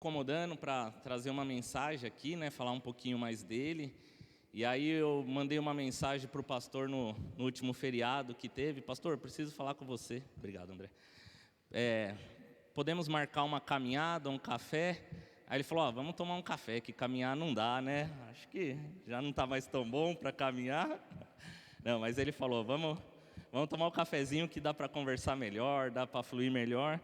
Acomodando para trazer uma mensagem aqui, né, falar um pouquinho mais dele. E aí eu mandei uma mensagem para o pastor no último feriado que teve. Pastor, preciso falar com você. Obrigado, André. Podemos marcar uma caminhada, um café? Aí ele falou, vamos tomar um café, que caminhar não dá, né? Acho que já não está mais tão bom para caminhar. Não, mas ele falou, vamos tomar um cafezinho que dá para conversar melhor, dá para fluir melhor.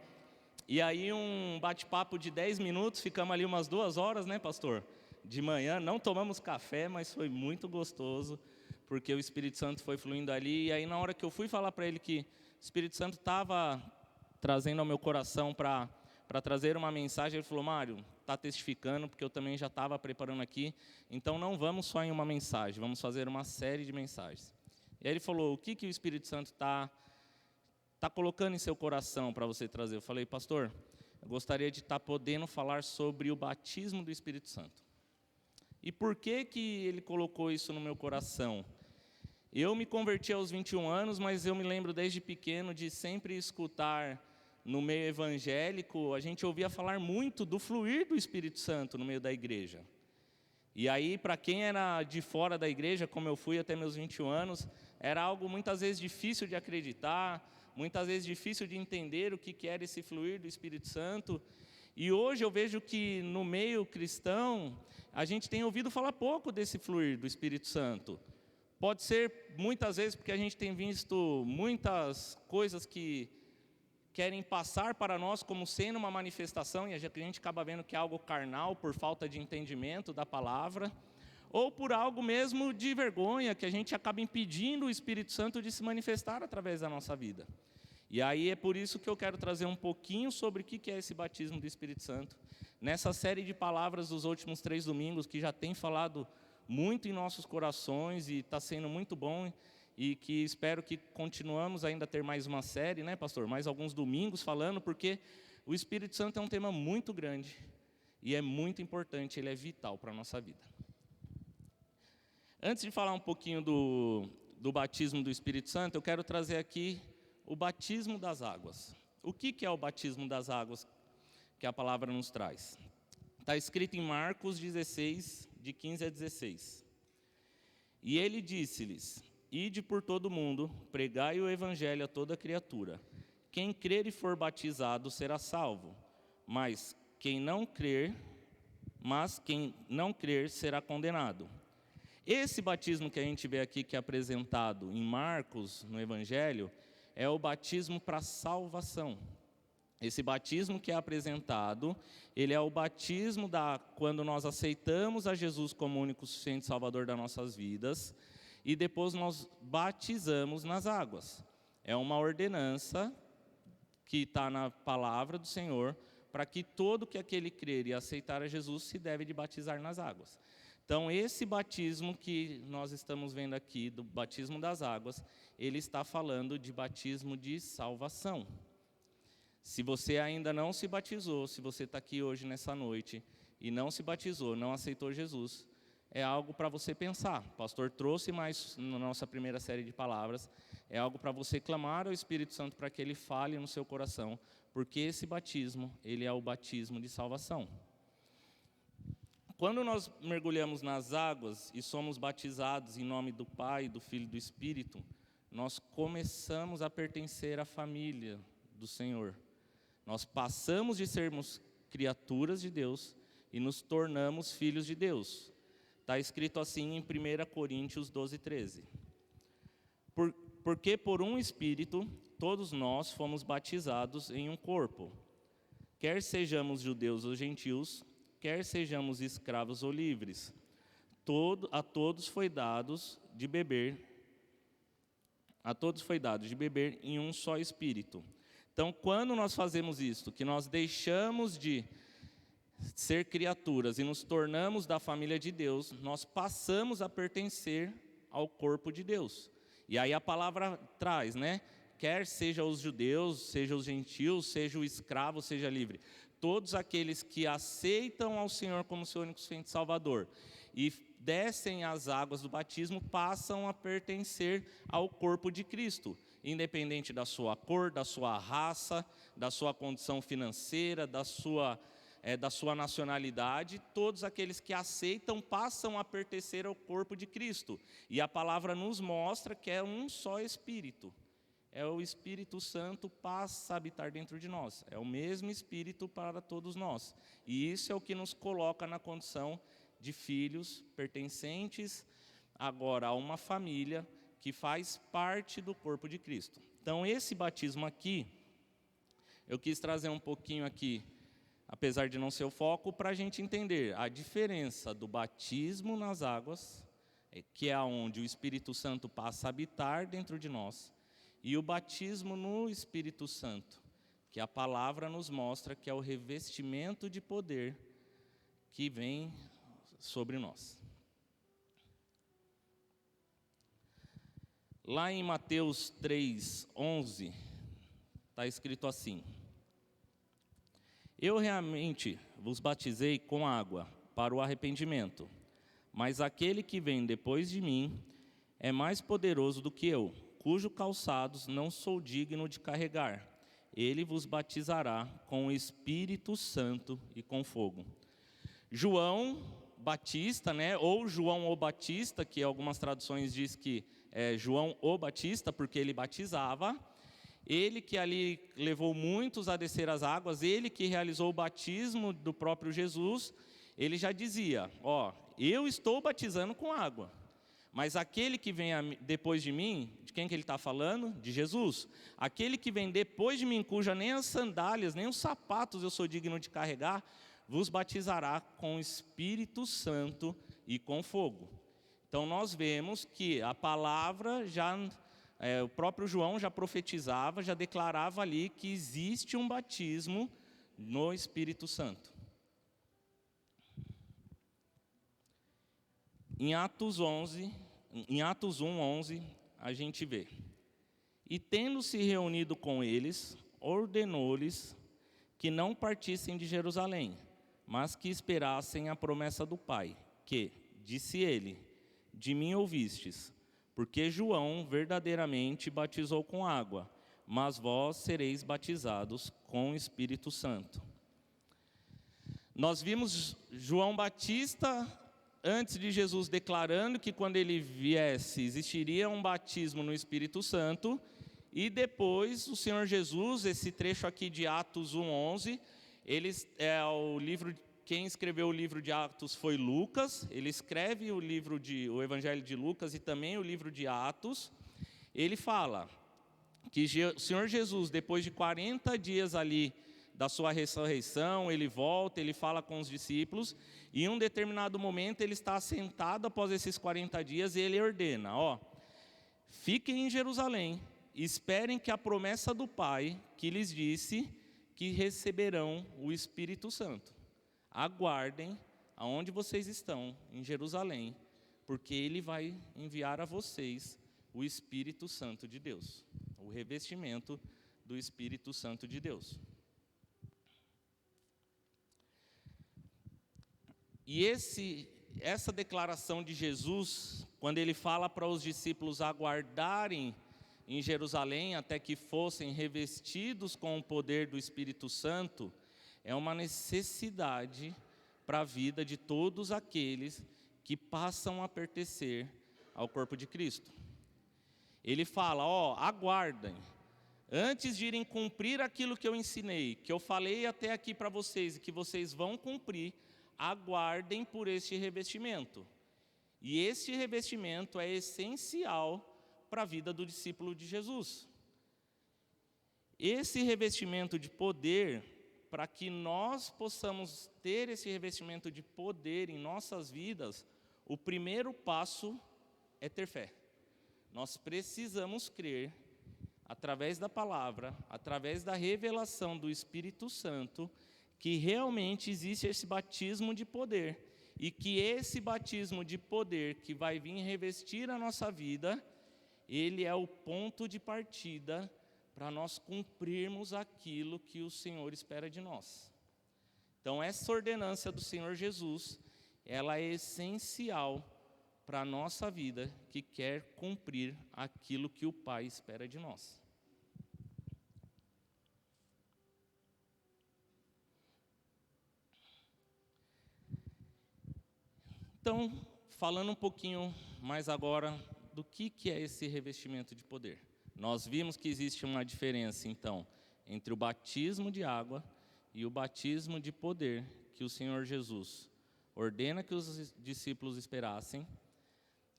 E aí um bate-papo de 10 minutos, ficamos ali umas 2 horas, né, pastor? De manhã, não tomamos café, mas foi muito gostoso, porque o Espírito Santo foi fluindo ali. E aí na hora que eu fui falar para ele que o Espírito Santo estava trazendo ao meu coração para trazer uma mensagem, ele falou, Mário, está testificando, porque eu também já estava preparando aqui, então não vamos só em uma mensagem, vamos fazer uma série de mensagens. E aí ele falou, o que o Espírito Santo está colocando em seu coração para você trazer? Eu falei, pastor, eu gostaria de estar podendo falar sobre o batismo do Espírito Santo. E por que ele colocou isso no meu coração? Eu me converti aos 21 anos, mas eu me lembro desde pequeno de sempre escutar no meio evangélico, a gente ouvia falar muito do fluir do Espírito Santo no meio da igreja. E aí, para quem era de fora da igreja, como eu fui até meus 21 anos, era algo muitas vezes difícil de acreditar, muitas vezes difícil de entender o que era esse fluir do Espírito Santo. E hoje eu vejo que no meio cristão, a gente tem ouvido falar pouco desse fluir do Espírito Santo. Pode ser muitas vezes porque a gente tem visto muitas coisas que querem passar para nós como sendo uma manifestação, e a gente acaba vendo que é algo carnal por falta de entendimento da palavra, ou por algo mesmo de vergonha, que a gente acaba impedindo o Espírito Santo de se manifestar através da nossa vida. E aí é por isso que eu quero trazer um pouquinho sobre o que é esse batismo do Espírito Santo, nessa série de palavras dos últimos 3 domingos, que já tem falado muito em nossos corações, e está sendo muito bom, e que espero que continuamos ainda a ter mais uma série, né, pastor? Mais alguns domingos falando, porque o Espírito Santo é um tema muito grande, e é muito importante, ele é vital para a nossa vida. Antes de falar um pouquinho do batismo do Espírito Santo, eu quero trazer aqui o batismo das águas. O que é o batismo das águas que a palavra nos traz? Está escrito em Marcos 16, de 15 a 16. E ele disse-lhes, ide por todo o mundo, pregai o evangelho a toda criatura. Quem crer e for batizado será salvo, mas quem não crer será condenado. Esse batismo que a gente vê aqui, que é apresentado em Marcos, no evangelho, é o batismo para salvação. Esse batismo que é apresentado, ele é o batismo quando nós aceitamos a Jesus como único e suficiente Salvador das nossas vidas, e depois nós batizamos nas águas. É uma ordenança que está na palavra do Senhor, para que todo que aquele crer e aceitar a Jesus se deve de batizar nas águas. Então, esse batismo que nós estamos vendo aqui, do batismo das águas, ele está falando de batismo de salvação. Se você ainda não se batizou, se você está aqui hoje nessa noite e não se batizou, não aceitou Jesus, é algo para você pensar. O pastor trouxe mais na nossa primeira série de palavras, é algo para você clamar ao Espírito Santo para que ele fale no seu coração, porque esse batismo, ele é o batismo de salvação. Quando nós mergulhamos nas águas e somos batizados em nome do Pai, do Filho e do Espírito, nós começamos a pertencer à família do Senhor. Nós passamos de sermos criaturas de Deus e nos tornamos filhos de Deus. Está escrito assim em 1 Coríntios 12, 13. Porque por um Espírito, todos nós fomos batizados em um corpo. Quer sejamos judeus ou gentios, quer sejamos escravos ou livres, a todos foi dado de beber em um só Espírito. Então, quando nós fazemos isso, que nós deixamos de ser criaturas e nos tornamos da família de Deus, nós passamos a pertencer ao corpo de Deus. E aí a palavra traz, né? Quer seja os judeus, seja os gentios, seja o escravo, seja livre. Todos aqueles que aceitam ao Senhor como seu único suficiente Salvador e descem as águas do batismo, passam a pertencer ao corpo de Cristo, independente da sua cor, da sua raça, da sua condição financeira, da sua da sua nacionalidade, todos aqueles que aceitam passam a pertencer ao corpo de Cristo. E a palavra nos mostra que é um só Espírito. É o Espírito Santo passa a habitar dentro de nós. É o mesmo Espírito para todos nós. E isso é o que nos coloca na condição de filhos pertencentes agora a uma família que faz parte do corpo de Cristo. Então, esse batismo aqui, eu quis trazer um pouquinho aqui, apesar de não ser o foco, para a gente entender a diferença do batismo nas águas, que é onde o Espírito Santo passa a habitar dentro de nós, e o batismo no Espírito Santo, que a palavra nos mostra que é o revestimento de poder que vem sobre nós. Lá em Mateus 3:11, está escrito assim: Eu realmente vos batizei com água para o arrependimento, mas aquele que vem depois de mim é mais poderoso do que eu, cujos calçados não sou digno de carregar. Ele vos batizará com o Espírito Santo e com fogo. João Batista, ou João o Batista, que algumas traduções diz que é João o Batista, porque ele batizava. Ele que ali levou muitos a descer as águas, ele que realizou o batismo do próprio Jesus, ele já dizia, eu estou batizando com água, mas aquele que vem depois de mim, de quem que ele está falando? De Jesus. Aquele que vem depois de mim, cuja nem as sandálias, nem os sapatos eu sou digno de carregar, vos batizará com o Espírito Santo e com fogo. Então nós vemos que a palavra já, o próprio João já profetizava, já declarava ali que existe um batismo no Espírito Santo. Em Atos 1:11, a gente vê: E tendo-se reunido com eles, ordenou-lhes que não partissem de Jerusalém, mas que esperassem a promessa do Pai, que, disse ele, de mim ouvistes, porque João verdadeiramente batizou com água, mas vós sereis batizados com o Espírito Santo. Nós vimos João Batista, antes de Jesus, declarando que quando ele viesse, existiria um batismo no Espírito Santo, e depois o Senhor Jesus, esse trecho aqui de Atos 1:11, quem escreveu o livro de Atos foi Lucas, ele escreve o Evangelho de Lucas e também o livro de Atos. Ele fala que o Senhor Jesus, depois de 40 dias ali da sua ressurreição, ele volta, ele fala com os discípulos, e em um determinado momento ele está sentado após esses 40 dias e ele ordena, fiquem em Jerusalém, esperem que a promessa do Pai, que lhes disse que receberão o Espírito Santo. Aguardem aonde vocês estão, em Jerusalém, porque Ele vai enviar a vocês o Espírito Santo de Deus, o revestimento do Espírito Santo de Deus. E essa declaração de Jesus, quando Ele fala para os discípulos aguardarem em Jerusalém até que fossem revestidos com o poder do Espírito Santo, é uma necessidade para a vida de todos aqueles que passam a pertencer ao corpo de Cristo. Ele fala, aguardem, antes de irem cumprir aquilo que eu ensinei, que eu falei até aqui para vocês, e que vocês vão cumprir, aguardem por este revestimento. E este revestimento é essencial para a vida do discípulo de Jesus. Esse revestimento de poder, para que nós possamos ter esse revestimento de poder em nossas vidas, o primeiro passo é ter fé. Nós precisamos crer, através da palavra, através da revelação do Espírito Santo, que realmente existe esse batismo de poder, e que esse batismo de poder que vai vir revestir a nossa vida, ele é o ponto de partida para nós cumprirmos aquilo que o Senhor espera de nós. Então, essa ordenança do Senhor Jesus, ela é essencial para a nossa vida, que quer cumprir aquilo que o Pai espera de nós. Então, falando um pouquinho mais agora do que é esse revestimento de poder. Nós vimos que existe uma diferença, então, entre o batismo de água e o batismo de poder que o Senhor Jesus ordena que os discípulos esperassem,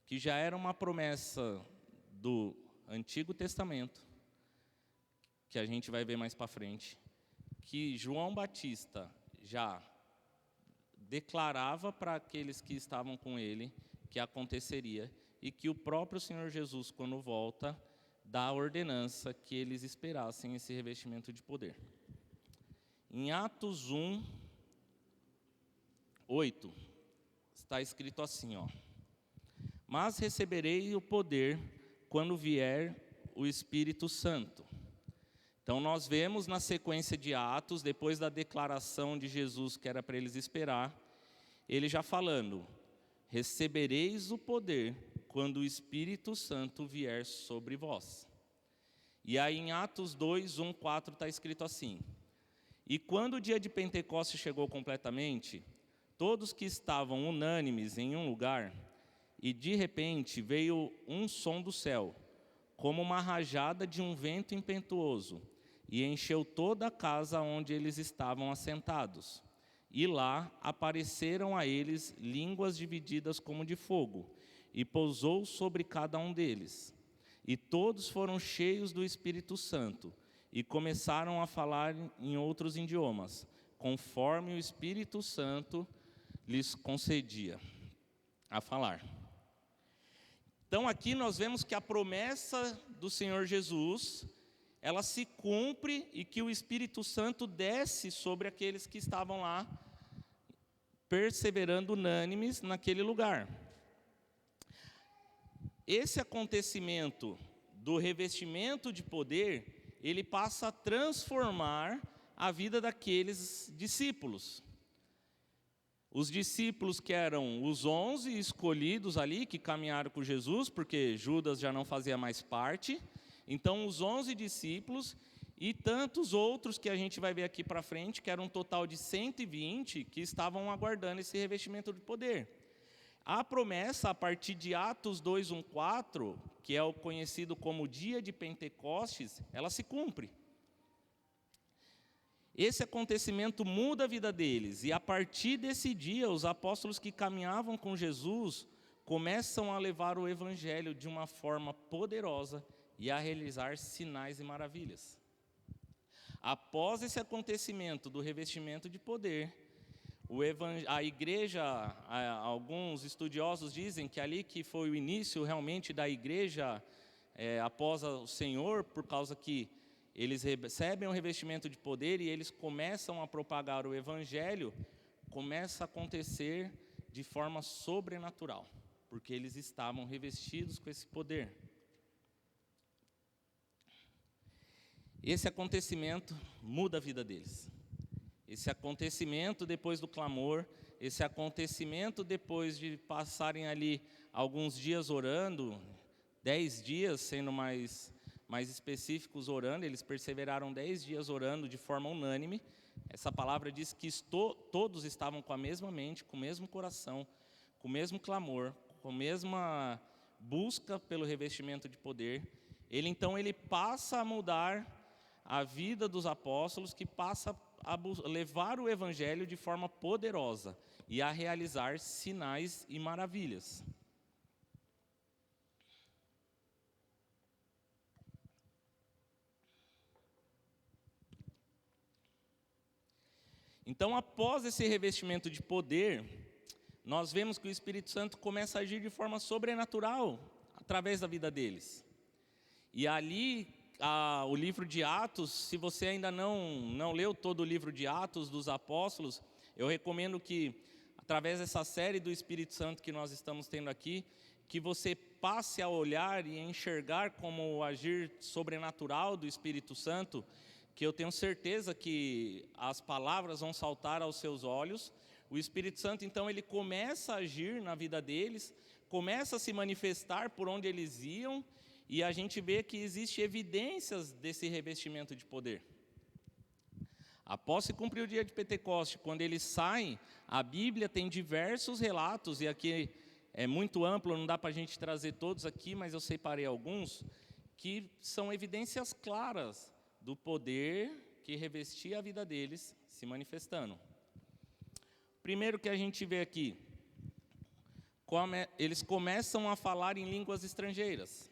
que já era uma promessa do Antigo Testamento, que a gente vai ver mais para frente, que João Batista já declarava para aqueles que estavam com ele que aconteceria, e que o próprio Senhor Jesus, quando volta, dá a ordenança que eles esperassem esse revestimento de poder. Em Atos 1, 8, está escrito assim, ó: mas receberei o poder quando vier o Espírito Santo. Então nós vemos na sequência de Atos, depois da declaração de Jesus que era para eles esperar, ele já falando: recebereis o poder quando o Espírito Santo vier sobre vós. E aí em Atos 2, 1, 4 está escrito assim: e quando o dia de Pentecostes chegou completamente, todos que estavam unânimes em um lugar, e de repente veio um som do céu, como uma rajada de um vento impetuoso, e encheu toda a casa onde eles estavam assentados. E lá apareceram a eles línguas divididas como de fogo, e pousou sobre cada um deles. E todos foram cheios do Espírito Santo, e começaram a falar em outros idiomas, conforme o Espírito Santo lhes concedia a falar. Então aqui nós vemos que a promessa do Senhor Jesus, ela se cumpre, e que o Espírito Santo desce sobre aqueles que estavam lá, perseverando unânimes naquele lugar. Esse acontecimento do revestimento de poder, ele passa a transformar a vida daqueles discípulos. Os discípulos que eram os 11 escolhidos ali, que caminharam com Jesus, porque Judas já não fazia mais parte. Então os 11 discípulos e tantos outros que a gente vai ver aqui para frente, que era um total de 120, que estavam aguardando esse revestimento de poder. A promessa, a partir de Atos 2, 1, 4, que é o conhecido como dia de Pentecostes, ela se cumpre. Esse acontecimento muda a vida deles, e a partir desse dia, os apóstolos que caminhavam com Jesus começam a levar o evangelho de uma forma poderosa e a realizar sinais e maravilhas. Após esse acontecimento do revestimento de poder, a igreja, alguns estudiosos dizem que ali que foi o início realmente da igreja após o Senhor, por causa que eles recebem um revestimento de poder e eles começam a propagar o evangelho, começa a acontecer de forma sobrenatural, porque eles estavam revestidos com esse poder. Esse acontecimento muda a vida deles. Esse acontecimento depois do clamor, esse acontecimento depois de passarem ali alguns dias orando, 10 dias sendo mais específicos orando, eles perseveraram 10 dias orando de forma unânime. Essa palavra diz que todos estavam com a mesma mente, com o mesmo coração, com o mesmo clamor, com a mesma busca pelo revestimento de poder. Então ele passa a mudar a vida dos apóstolos, que passa a levar o evangelho de forma poderosa e a realizar sinais e maravilhas. Então, após esse revestimento de poder, nós vemos que o Espírito Santo começa a agir de forma sobrenatural através da vida deles. E ali, o livro de Atos, se você ainda não leu todo o livro de Atos dos Apóstolos, eu recomendo que, através dessa série do Espírito Santo que nós estamos tendo aqui, que você passe a olhar e a enxergar como o agir sobrenatural do Espírito Santo, que eu tenho certeza que as palavras vão saltar aos seus olhos. O Espírito Santo, então, ele começa a agir na vida deles, começa a se manifestar por onde eles iam, e a gente vê que existe evidências desse revestimento de poder. Após se cumprir o dia de Pentecoste, quando eles saem, a Bíblia tem diversos relatos, e aqui é muito amplo, não dá para a gente trazer todos aqui, mas eu separei alguns, que são evidências claras do poder que revestia a vida deles se manifestando. Primeiro que a gente vê aqui, eles começam a falar em línguas estrangeiras.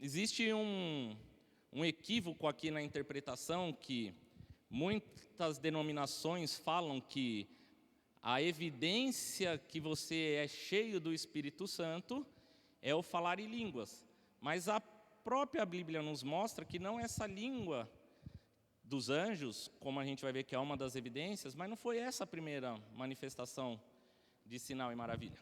Existe um equívoco aqui na interpretação, que muitas denominações falam que a evidência que você é cheio do Espírito Santo é o falar em línguas. Mas a própria Bíblia nos mostra que não é essa língua dos anjos, como a gente vai ver que é uma das evidências, mas não foi essa a primeira manifestação de sinal e maravilha.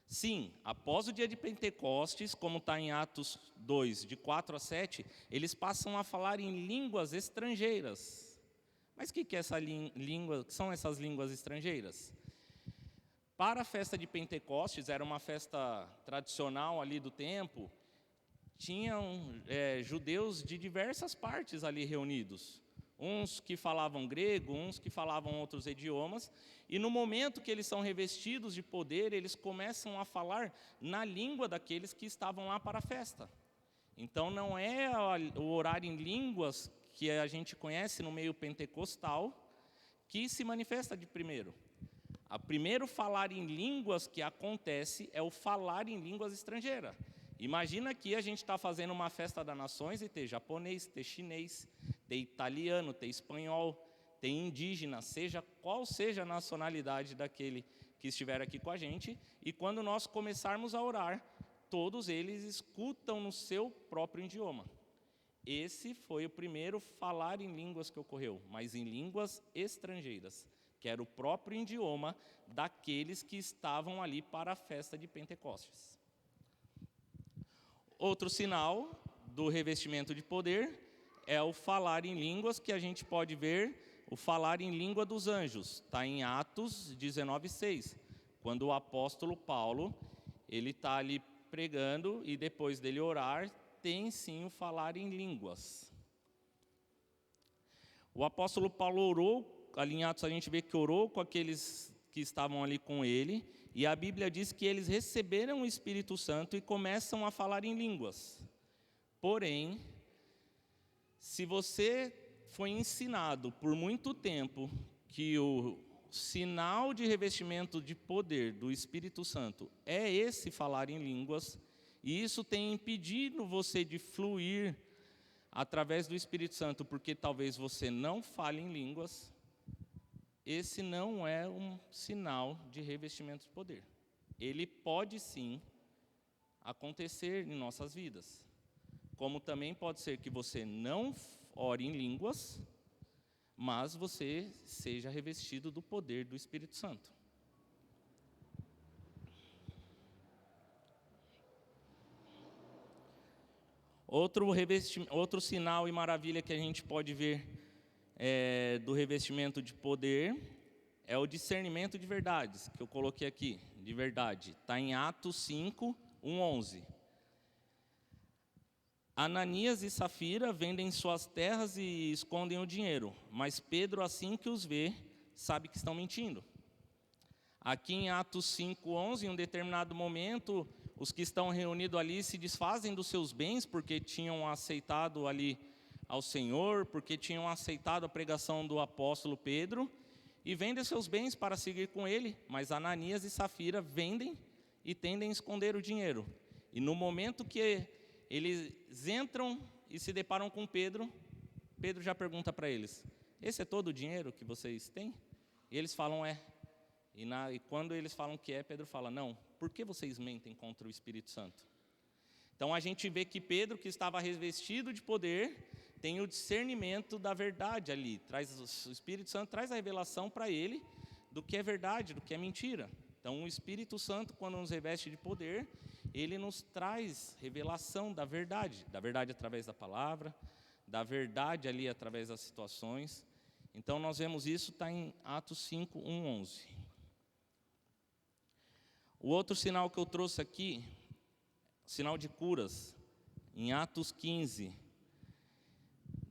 Sim, após o dia de Pentecostes, como está em Atos 2, de 4 a 7, eles passam a falar em línguas estrangeiras. Mas o que é essa língua, que são essas línguas estrangeiras? Para a festa de Pentecostes, era uma festa tradicional ali do tempo, tinham judeus de diversas partes ali reunidos. Uns que falavam grego, uns que falavam outros idiomas, e no momento que eles são revestidos de poder, eles começam a falar na língua daqueles que estavam lá para a festa. Então não é o orar em línguas que a gente conhece no meio pentecostal que se manifesta de primeiro. O primeiro falar em línguas que acontece é o falar em línguas estrangeiras. Imagina que a gente está fazendo uma festa das nações e tem japonês, tem chinês, tem italiano, tem espanhol, tem indígena, seja qual seja a nacionalidade daquele que estiver aqui com a gente, e quando nós começarmos a orar, todos eles escutam no seu próprio idioma. Esse foi o primeiro falar em línguas que ocorreu, mas em línguas estrangeiras, que era o próprio idioma daqueles que estavam ali para a festa de Pentecostes. Outro sinal do revestimento de poder é o falar em línguas, que a gente pode ver o falar em língua dos anjos. Está em Atos 19:6, quando o apóstolo Paulo, ele está ali pregando e depois dele orar, tem sim o falar em línguas. O apóstolo Paulo orou, ali em Atos a gente vê que orou com aqueles que estavam ali com ele, e a Bíblia diz que eles receberam o Espírito Santo e começam a falar em línguas. Porém, se você foi ensinado por muito tempo que o sinal de revestimento de poder do Espírito Santo é esse falar em línguas, e isso tem impedido você de fluir através do Espírito Santo, porque talvez você não fale em línguas, esse não é um sinal de revestimento de poder. Ele pode sim acontecer em nossas vidas, como também pode ser que você não ore em línguas, mas você seja revestido do poder do Espírito Santo. Outro sinal e maravilha que a gente pode ver do revestimento de poder é o discernimento de verdades, que eu coloquei aqui, de verdade. Está em Atos 5, 1-11. Ananias e Safira vendem suas terras e escondem o dinheiro, mas Pedro, assim que os vê, sabe que estão mentindo. Aqui em Atos 5:11, em um determinado momento, os que estão reunidos ali se desfazem dos seus bens, porque tinham aceitado ali ao Senhor, porque tinham aceitado a pregação do apóstolo Pedro, e vendem seus bens para seguir com ele, mas Ananias e Safira vendem e tendem a esconder o dinheiro. E no momento que eles entram e se deparam com Pedro, Pedro já pergunta para eles: esse é todo o dinheiro que vocês têm? E eles falam: é. E quando eles falam que é, Pedro fala: não, por que vocês mentem contra o Espírito Santo? Então a gente vê que Pedro, que estava revestido de poder, tem o discernimento da verdade ali. O Espírito Santo traz a revelação para ele do que é verdade, do que é mentira. Então o Espírito Santo, quando nos reveste de poder, ele nos traz revelação da verdade através da palavra, da verdade ali através das situações. Então nós vemos isso, está em Atos 5, 1-11. O outro sinal que eu trouxe aqui, sinal de curas, em Atos 15,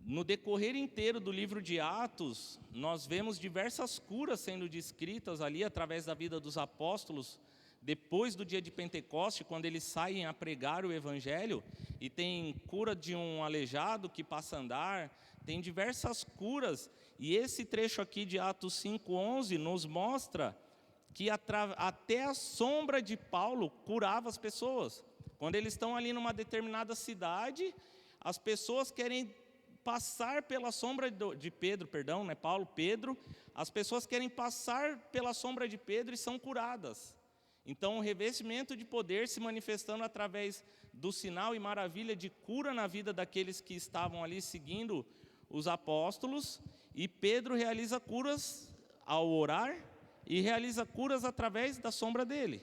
No decorrer inteiro do livro de Atos, nós vemos diversas curas sendo descritas ali através da vida dos apóstolos, depois do dia de Pentecoste, quando eles saem a pregar o Evangelho, e tem cura de um aleijado que passa a andar, tem diversas curas, e esse trecho aqui de Atos 5:11 nos mostra que até a sombra de Paulo curava as pessoas. Quando eles estão ali numa determinada cidade, as pessoas querem passar pela sombra de Pedro, Pedro, as pessoas querem passar pela sombra de Pedro e são curadas. Então, o revestimento de poder se manifestando através do sinal e maravilha de cura na vida daqueles que estavam ali seguindo os apóstolos, e Pedro realiza curas ao orar e realiza curas através da sombra dele.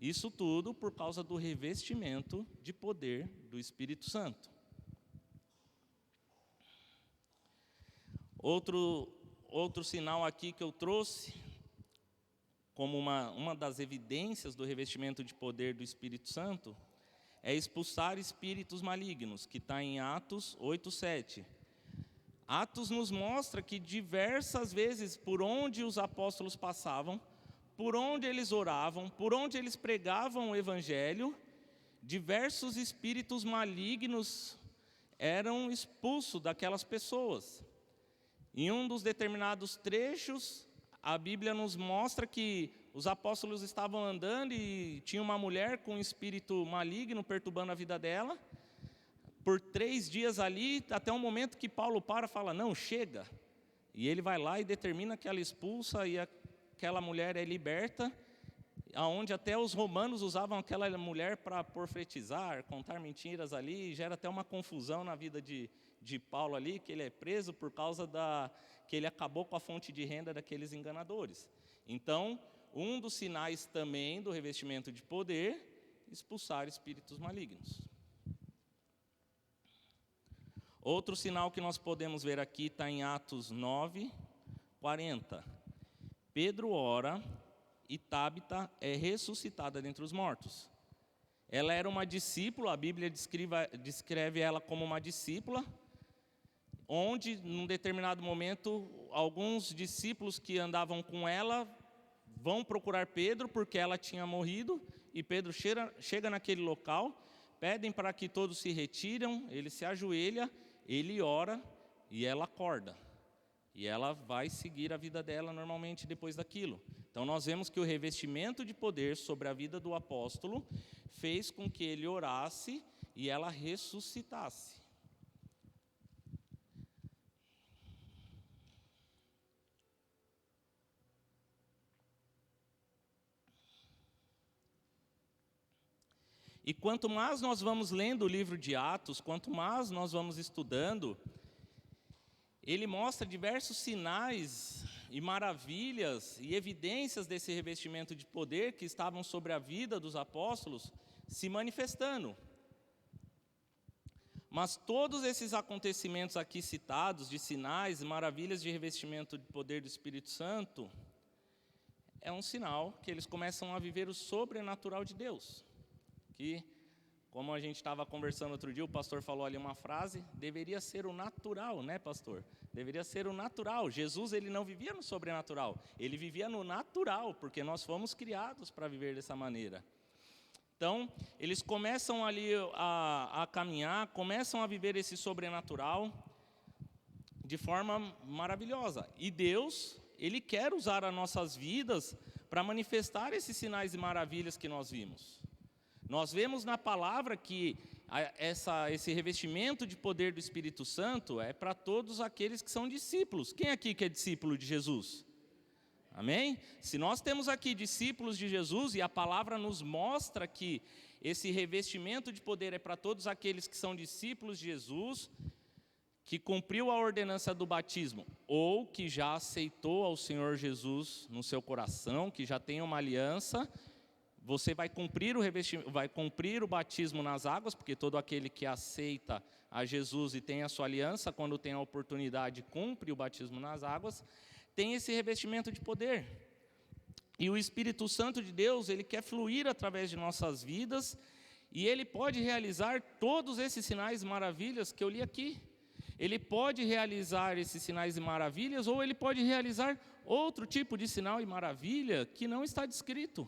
Isso tudo por causa do revestimento de poder do Espírito Santo. Outro sinal aqui que eu trouxe, como uma das evidências do revestimento de poder do Espírito Santo, é expulsar espíritos malignos, que está em Atos 8:7. Atos nos mostra que diversas vezes, por onde os apóstolos passavam, por onde eles oravam, por onde eles pregavam o Evangelho, diversos espíritos malignos eram expulsos daquelas pessoas. Em um dos determinados trechos, a Bíblia nos mostra que os apóstolos estavam andando e tinha uma mulher com um espírito maligno perturbando a vida dela. Por 3 dias ali, até um momento que Paulo para e fala, não, chega. E ele vai lá e determina que ela expulsa e aquela mulher é liberta, aonde até os romanos usavam aquela mulher para profetizar, contar mentiras ali, e gera até uma confusão na vida de Paulo ali, que ele é preso por causa que ele acabou com a fonte de renda daqueles enganadores. Então, um dos sinais também do revestimento de poder, expulsar espíritos malignos. Outro sinal que nós podemos ver aqui está em Atos 9:40. Pedro ora e Tábita é ressuscitada dentre os mortos. Ela era uma discípula, a Bíblia descreve ela como uma discípula, onde, num determinado momento, alguns discípulos que andavam com ela vão procurar Pedro, porque ela tinha morrido, e Pedro chega naquele local, pedem para que todos se retiram, ele se ajoelha, ele ora e ela acorda. E ela vai seguir a vida dela normalmente depois daquilo. Então nós vemos que o revestimento de poder sobre a vida do apóstolo fez com que ele orasse e ela ressuscitasse. E quanto mais nós vamos lendo o livro de Atos, quanto mais nós vamos estudando, ele mostra diversos sinais e maravilhas e evidências desse revestimento de poder que estavam sobre a vida dos apóstolos se manifestando. Mas todos esses acontecimentos aqui citados, de sinais e maravilhas de revestimento de poder do Espírito Santo, é um sinal que eles começam a viver o sobrenatural de Deus. Que, como a gente estava conversando outro dia, o pastor falou ali uma frase, deveria ser o natural, né, pastor? Deveria ser o natural. Jesus, ele não vivia no sobrenatural, ele vivia no natural, porque nós fomos criados para viver dessa maneira. Então, eles começam ali a caminhar, começam a viver esse sobrenatural de forma maravilhosa. E Deus, ele quer usar as nossas vidas para manifestar esses sinais e maravilhas que nós vimos. Nós vemos na palavra que esse revestimento de poder do Espírito Santo é para todos aqueles que são discípulos. Quem aqui que é discípulo de Jesus? Amém? Se nós temos aqui discípulos de Jesus e a palavra nos mostra que esse revestimento de poder é para todos aqueles que são discípulos de Jesus, que cumpriu a ordenança do batismo ou que já aceitou ao Senhor Jesus no seu coração, que já tem uma aliança, você vai cumprir o batismo nas águas, porque todo aquele que aceita a Jesus e tem a sua aliança, quando tem a oportunidade, cumpre o batismo nas águas, tem esse revestimento de poder. E o Espírito Santo de Deus, ele quer fluir através de nossas vidas, e ele pode realizar todos esses sinais e maravilhas que eu li aqui. Ele pode realizar esses sinais e maravilhas, ou ele pode realizar outro tipo de sinal e maravilha que não está descrito.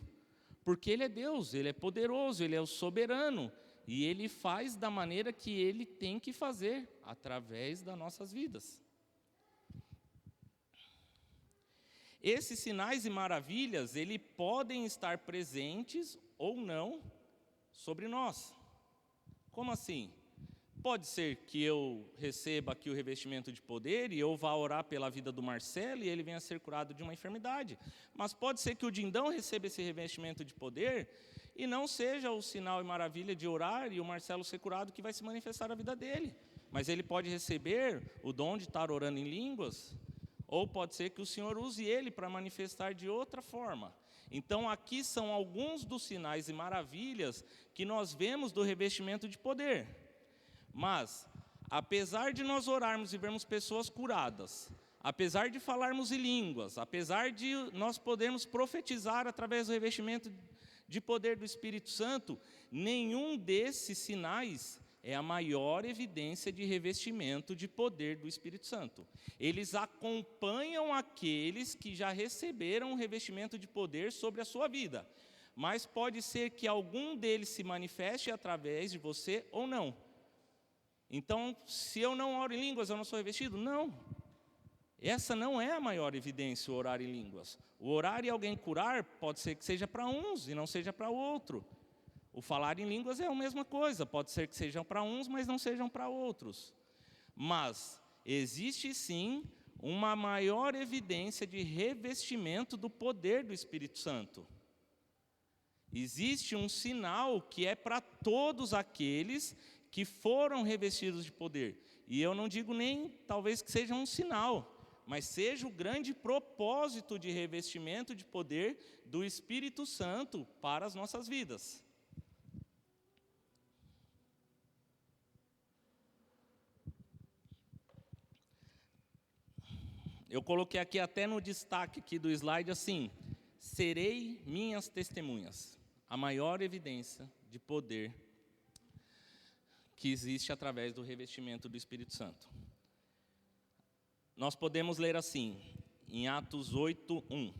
Porque Ele é Deus, Ele é poderoso, Ele é o soberano, e Ele faz da maneira que Ele tem que fazer, através das nossas vidas. Esses sinais e maravilhas, eles podem estar presentes ou não sobre nós. Como assim? Pode ser que eu receba aqui o revestimento de poder e eu vá orar pela vida do Marcelo e ele venha a ser curado de uma enfermidade. Mas pode ser que o Dindão receba esse revestimento de poder e não seja o sinal e maravilha de orar e o Marcelo ser curado que vai se manifestar na vida dele. Mas ele pode receber o dom de estar orando em línguas, ou pode ser que o Senhor use ele para manifestar de outra forma. Então aqui são alguns dos sinais e maravilhas que nós vemos do revestimento de poder. Mas, apesar de nós orarmos e vermos pessoas curadas, apesar de falarmos em línguas, apesar de nós podermos profetizar através do revestimento de poder do Espírito Santo, nenhum desses sinais é a maior evidência de revestimento de poder do Espírito Santo. Eles acompanham aqueles que já receberam o revestimento de poder sobre a sua vida. Mas pode ser que algum deles se manifeste através de você ou não. Então, se eu não oro em línguas, eu não sou revestido? Não. Essa não é a maior evidência, o orar em línguas. O orar e alguém curar pode ser que seja para uns e não seja para outro. O falar em línguas é a mesma coisa, pode ser que sejam para uns, mas não sejam para outros. Mas existe sim uma maior evidência de revestimento do poder do Espírito Santo. Existe um sinal que é para todos aqueles que foram revestidos de poder. E eu não digo nem, talvez, que seja um sinal, mas seja o grande propósito de revestimento de poder do Espírito Santo para as nossas vidas. Eu coloquei aqui até no destaque aqui do slide assim: serei minhas testemunhas. A maior evidência de poder que existe através do revestimento do Espírito Santo. Nós podemos ler assim, em Atos 8:1.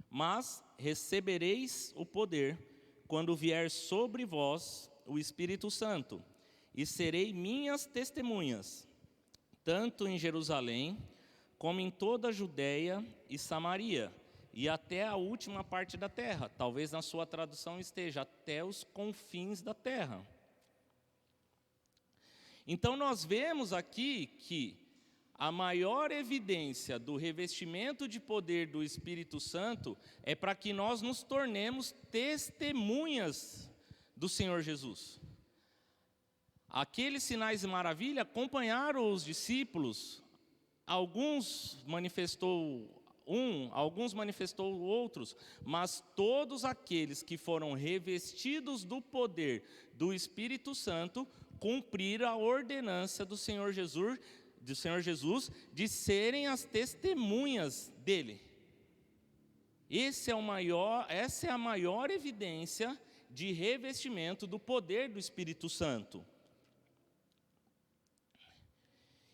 Mas recebereis o poder quando vier sobre vós o Espírito Santo, e serei minhas testemunhas, tanto em Jerusalém, como em toda a Judéia e Samaria, e até a última parte da terra. Talvez na sua tradução esteja, até os confins da terra. Então nós vemos aqui que a maior evidência do revestimento de poder do Espírito Santo é para que nós nos tornemos testemunhas do Senhor Jesus. Aqueles sinais e maravilhas acompanharam os discípulos. Alguns manifestou alguns manifestou outros, mas todos aqueles que foram revestidos do poder do Espírito Santo cumpriram a ordenança do Senhor Jesus de serem as testemunhas dele. Essa é a maior evidência de revestimento do poder do Espírito Santo.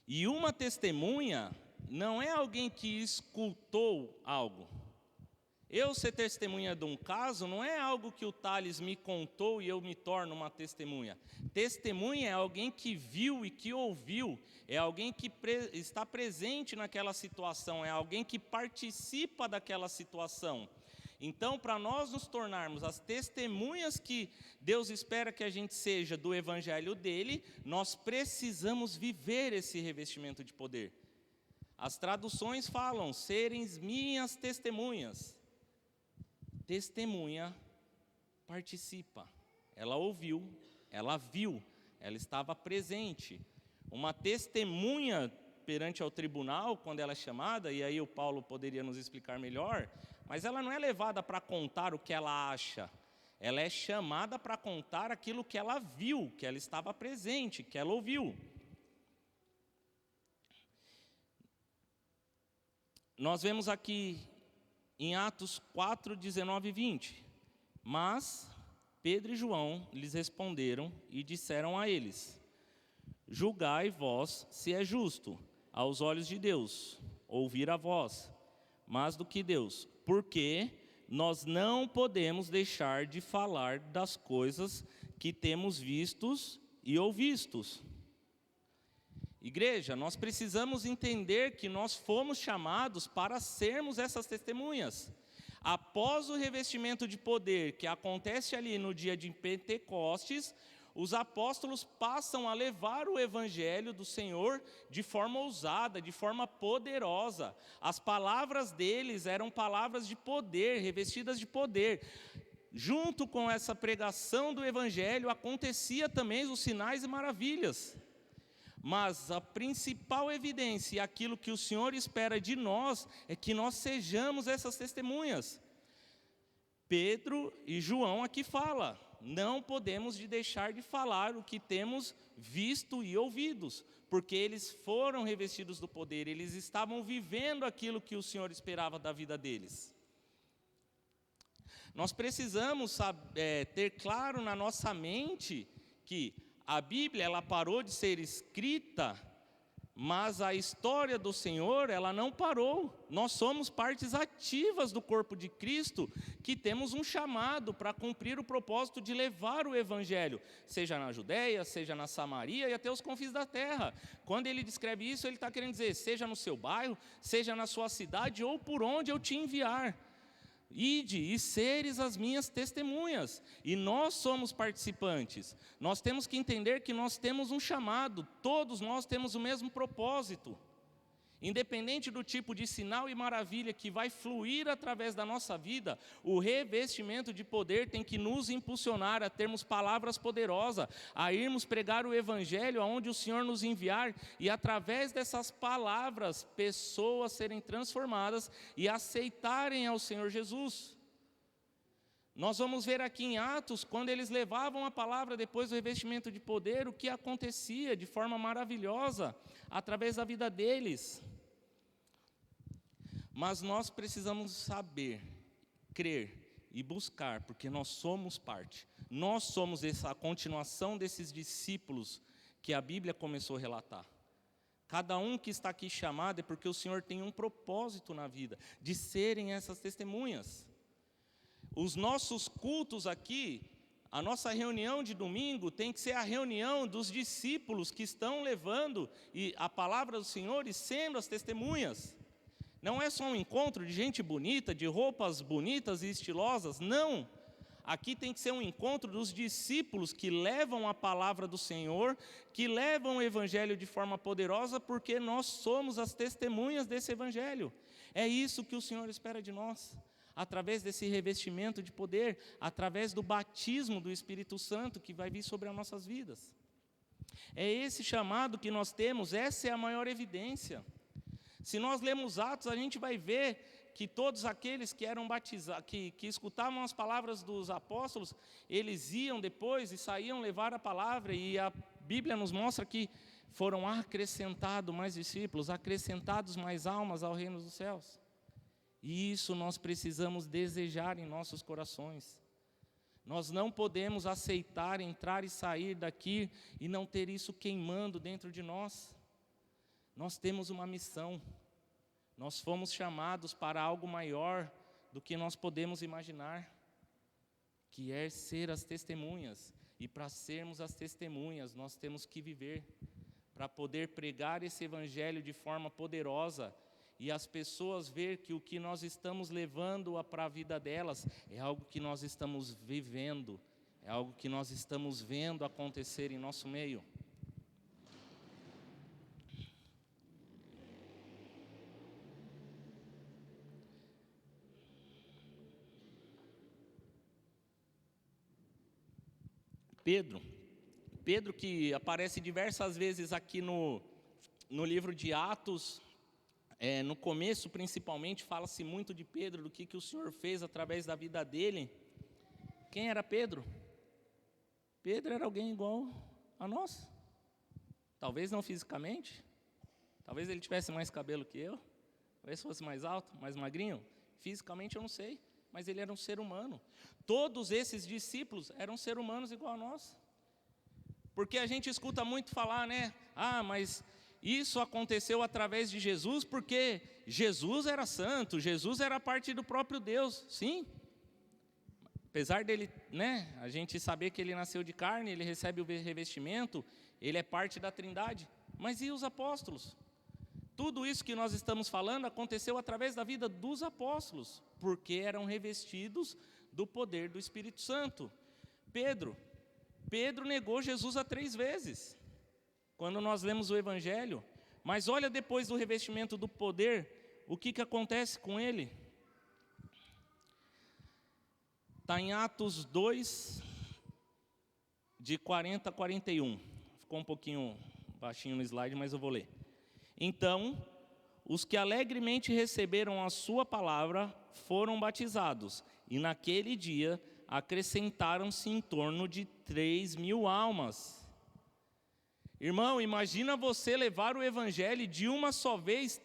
E uma testemunha não é alguém que escutou algo. Eu ser testemunha de um caso não é algo que o Thales me contou e eu me torno uma testemunha. Testemunha é alguém que viu e que ouviu, é alguém que está presente naquela situação, é alguém que participa daquela situação. Então, para nós nos tornarmos as testemunhas que Deus espera que a gente seja do Evangelho dele, nós precisamos viver esse revestimento de poder. As traduções falam, serem minhas testemunhas. Testemunha participa. Ela ouviu, ela viu, ela estava presente. Uma testemunha perante ao tribunal, quando ela é chamada, e aí o Paulo poderia nos explicar melhor, mas ela não é levada para contar o que ela acha. Ela é chamada para contar aquilo que ela viu, que ela estava presente, que ela ouviu. Nós vemos aqui em Atos 4, 19 e 20. Mas Pedro e João lhes responderam e disseram a eles: Julgai vós se é justo aos olhos de Deus ouvir a voz, mais do que Deus, porque nós não podemos deixar de falar das coisas que temos vistos e ouvistos. Igreja, nós precisamos entender que nós fomos chamados para sermos essas testemunhas. Após o revestimento de poder que acontece ali no dia de Pentecostes, os apóstolos passam a levar o evangelho do Senhor de forma ousada, de forma poderosa. As palavras deles eram palavras de poder, revestidas de poder. Junto com essa pregação do evangelho, acontecia também os sinais e maravilhas. Mas a principal evidência, e aquilo que o Senhor espera de nós, é que nós sejamos essas testemunhas. Pedro e João aqui falam: não podemos deixar de falar o que temos visto e ouvidos, porque eles foram revestidos do poder, eles estavam vivendo aquilo que o Senhor esperava da vida deles. Nós precisamos ter claro na nossa mente que a Bíblia, ela parou de ser escrita, mas a história do Senhor, ela não parou. Nós somos partes ativas do corpo de Cristo, que temos um chamado para cumprir o propósito de levar o Evangelho, seja na Judéia, seja na Samaria e até os confins da terra. Quando ele descreve isso, ele está querendo dizer, seja no seu bairro, seja na sua cidade ou por onde eu te enviar. Ide e seres as minhas testemunhas. E nós somos participantes. Nós temos que entender que nós temos um chamado. Todos nós temos o mesmo propósito. Independente do tipo de sinal e maravilha que vai fluir através da nossa vida, o revestimento de poder tem que nos impulsionar a termos palavras poderosas, a irmos pregar o Evangelho aonde o Senhor nos enviar, e através dessas palavras, pessoas serem transformadas e aceitarem ao Senhor Jesus. Nós vamos ver aqui em Atos, quando eles levavam a palavra depois do revestimento de poder, o que acontecia de forma maravilhosa através da vida deles. Mas nós precisamos saber, crer e buscar, porque nós somos parte. Nós somos essa continuação desses discípulos que a Bíblia começou a relatar. Cada um que está aqui chamado é porque o Senhor tem um propósito na vida, de serem essas testemunhas. Os nossos cultos aqui, a nossa reunião de domingo tem que ser a reunião dos discípulos que estão levando a palavra do Senhor e sendo as testemunhas. Não é só um encontro de gente bonita, de roupas bonitas e estilosas, não. Aqui tem que ser um encontro dos discípulos que levam a palavra do Senhor, que levam o Evangelho de forma poderosa, porque nós somos as testemunhas desse Evangelho. É isso que o Senhor espera de nós. Através desse revestimento de poder, através do batismo do Espírito Santo que vai vir sobre as nossas vidas. É esse chamado que nós temos, essa é a maior evidência. Se nós lemos Atos, a gente vai ver que todos aqueles que eram batizados, que escutavam as palavras dos apóstolos, eles iam depois e saíam levar a palavra, e a Bíblia nos mostra que foram acrescentados mais discípulos, acrescentados mais almas ao reino dos céus. E isso nós precisamos desejar em nossos corações. Nós não podemos aceitar entrar e sair daqui e não ter isso queimando dentro de nós. Nós temos uma missão. Nós fomos chamados para algo maior do que nós podemos imaginar, que é ser as testemunhas. E para sermos as testemunhas, nós temos que viver, para poder pregar esse Evangelho de forma poderosa, e as pessoas ver que o que nós estamos levando para a vida delas é algo que nós estamos vivendo, é algo que nós estamos vendo acontecer em nosso meio. Pedro que aparece diversas vezes aqui no livro de Atos. No começo, principalmente, fala-se muito de Pedro, do que o Senhor fez através da vida dele. Quem era Pedro? Pedro era alguém igual a nós. Talvez não fisicamente. Talvez ele tivesse mais cabelo que eu. Talvez fosse mais alto, mais magrinho. Fisicamente eu não sei, mas ele era um ser humano. Todos esses discípulos eram seres humanos igual a nós. Porque a gente escuta muito falar, né? Ah, mas isso aconteceu através de Jesus, porque Jesus era santo, Jesus era parte do próprio Deus. Sim. Apesar dele, né, a gente saber que ele nasceu de carne, ele recebe o revestimento, ele é parte da Trindade. Mas e os apóstolos? Tudo isso que nós estamos falando aconteceu através da vida dos apóstolos, porque eram revestidos do poder do Espírito Santo. Pedro negou Jesus 3 vezes, quando nós lemos o Evangelho. Mas olha, depois do revestimento do poder, o que acontece com ele? Está em Atos 2, de 40 a 41. Ficou um pouquinho baixinho no slide, mas eu vou ler. Então, os que alegremente receberam a sua palavra foram batizados, e naquele dia acrescentaram-se em torno de 3.000 almas. Irmão, imagina você levar o evangelho de uma só vez,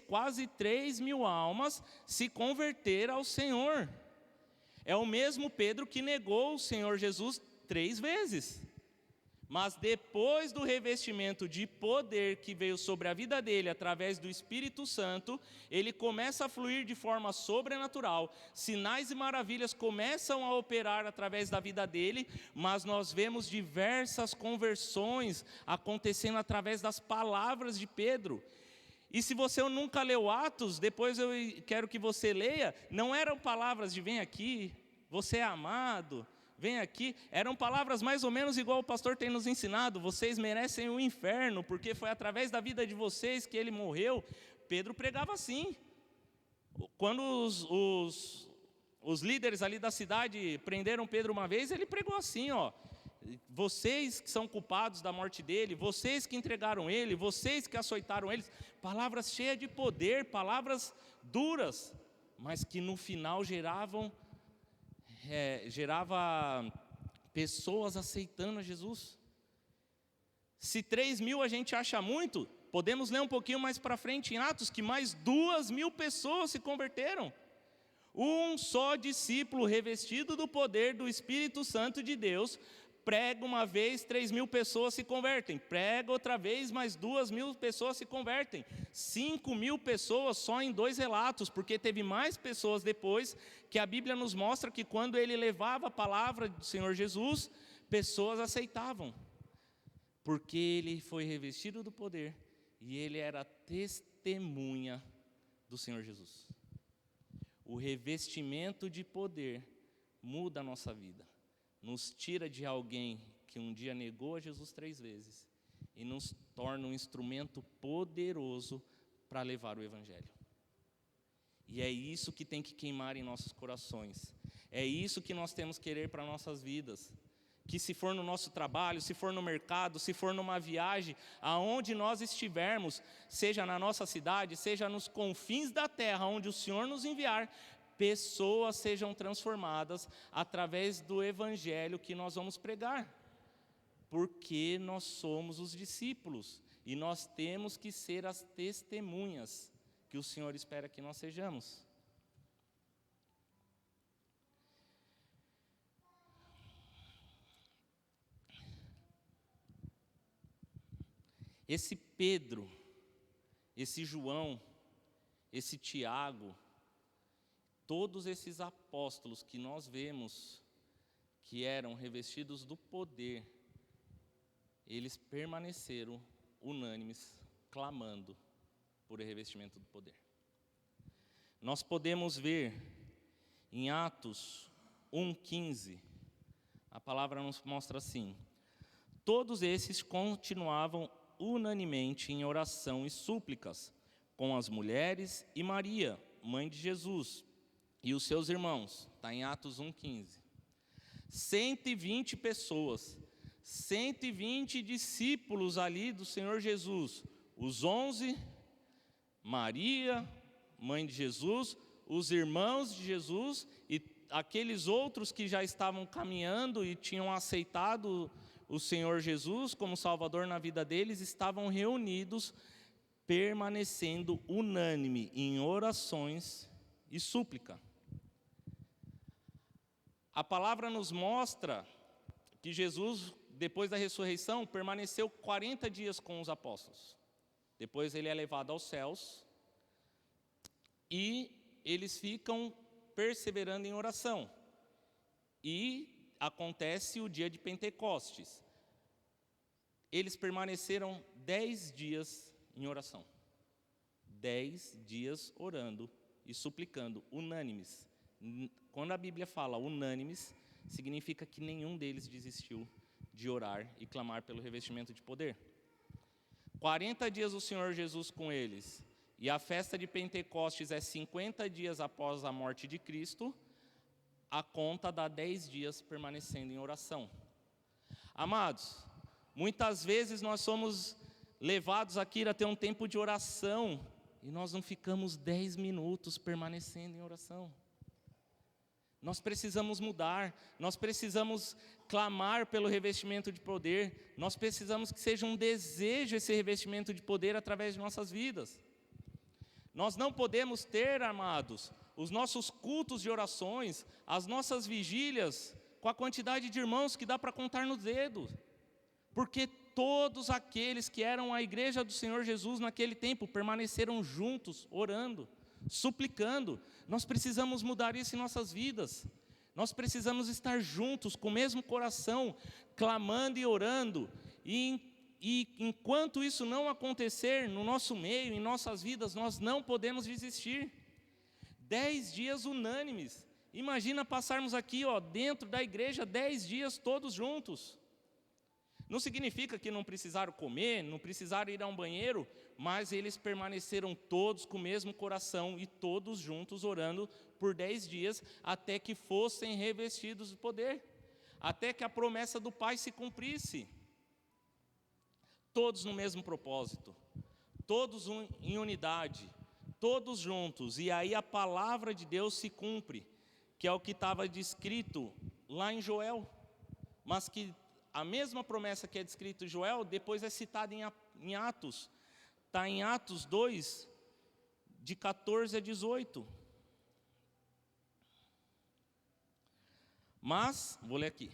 quase 3.000 almas se converter ao Senhor. É o mesmo Pedro que negou o Senhor Jesus 3 vezes. Mas depois do revestimento de poder que veio sobre a vida dele através do Espírito Santo, ele começa a fluir de forma sobrenatural, sinais e maravilhas começam a operar através da vida dele, mas nós vemos diversas conversões acontecendo através das palavras de Pedro. E se você nunca leu Atos, depois eu quero que você leia, não eram palavras de vem aqui, você é amado, vem aqui, eram palavras mais ou menos igual o pastor tem nos ensinado, vocês merecem o inferno, porque foi através da vida de vocês que ele morreu. Pedro pregava assim. Quando os líderes ali da cidade prenderam Pedro uma vez, ele pregou assim, ó: vocês que são culpados da morte dele, vocês que entregaram ele, vocês que açoitaram eles, palavras cheias de poder, palavras duras, mas que no final gerava pessoas aceitando a Jesus. Se 3.000 a gente acha muito, podemos ler um pouquinho mais para frente em Atos, que mais 2.000 pessoas se converteram. Um só discípulo revestido do poder do Espírito Santo de Deus, prega uma vez, 3.000 pessoas se convertem. Prega outra vez, mais 2.000 pessoas se convertem. 5.000 pessoas só em 2 relatos, porque teve mais pessoas depois, que a Bíblia nos mostra que quando ele levava a palavra do Senhor Jesus, pessoas aceitavam. Porque ele foi revestido do poder, e ele era testemunha do Senhor Jesus. O revestimento de poder muda a nossa vida. Nos tira de alguém que um dia negou a Jesus 3 vezes e nos torna um instrumento poderoso para levar o Evangelho. E é isso que tem que queimar em nossos corações. É isso que nós temos que querer para nossas vidas. Que se for no nosso trabalho, se for no mercado, se for numa viagem, aonde nós estivermos, seja na nossa cidade, seja nos confins da terra, onde o Senhor nos enviar, pessoas sejam transformadas através do Evangelho que nós vamos pregar, porque nós somos os discípulos, e nós temos que ser as testemunhas que o Senhor espera que nós sejamos. Esse Pedro, esse João, esse Tiago, todos esses apóstolos que nós vemos que eram revestidos do poder, eles permaneceram unânimes, clamando por revestimento do poder. Nós podemos ver em Atos 1,15, a palavra nos mostra assim: todos esses continuavam unanimemente em oração e súplicas, com as mulheres e Maria, mãe de Jesus, e os seus irmãos. Está em Atos 1,15. 120 pessoas, 120 discípulos ali do Senhor Jesus. Os 11, Maria, mãe de Jesus, os irmãos de Jesus e aqueles outros que já estavam caminhando e tinham aceitado o Senhor Jesus como Salvador na vida deles, estavam reunidos, permanecendo unânime em orações e súplica. A palavra nos mostra que Jesus depois da ressurreição, permaneceu 40 dias com os apóstolos. Depois ele é levado aos céus e eles ficam perseverando em oração. E acontece o dia de Pentecostes. Eles permaneceram 10 dias em oração. 10 dias orando e suplicando, unânimes. Quando a Bíblia fala unânimes, significa que nenhum deles desistiu de orar e clamar pelo revestimento de poder. 40 dias o Senhor Jesus com eles, e a festa de Pentecostes é 50 dias após a morte de Cristo, a conta dá 10 dias permanecendo em oração. Amados, muitas vezes nós somos levados aqui a ter um tempo de oração, e nós não ficamos 10 minutos permanecendo em oração. Nós precisamos mudar, nós precisamos clamar pelo revestimento de poder, nós precisamos que seja um desejo esse revestimento de poder através de nossas vidas. Nós não podemos ter, amados, os nossos cultos de orações, as nossas vigílias, com a quantidade de irmãos que dá para contar nos dedos. Porque todos aqueles que eram a igreja do Senhor Jesus naquele tempo permaneceram juntos, orando, suplicando. Nós precisamos mudar isso em nossas vidas. Nós precisamos estar juntos, com o mesmo coração, clamando e orando. E enquanto isso não acontecer no nosso meio, em nossas vidas, nós não podemos desistir. 10 dias unânimes. Imagina passarmos aqui, dentro da igreja, 10 dias todos juntos. Não significa que não precisaram comer, não precisaram ir a um banheiro, mas eles permaneceram todos com o mesmo coração e todos juntos orando por 10 dias, até que fossem revestidos de poder, até que a promessa do Pai se cumprisse. Todos no mesmo propósito, todos em unidade, todos juntos, e aí a palavra de Deus se cumpre, que é o que estava descrito lá em Joel, mas que a mesma promessa que é descrita em Joel, depois é citada em Atos. Está em Atos 2, de 14 a 18. Mas, vou ler aqui.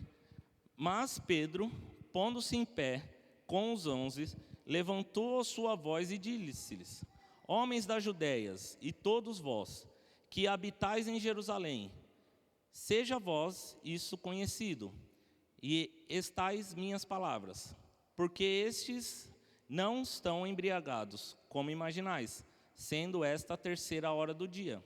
Mas Pedro, pondo-se em pé com os 11, levantou a sua voz e disse-lhes: Homens da Judéias, e todos vós, que habitais em Jerusalém, seja vós isso conhecido, e estais minhas palavras, porque estes não estão embriagados, como imaginais, sendo esta a 3ª hora do dia.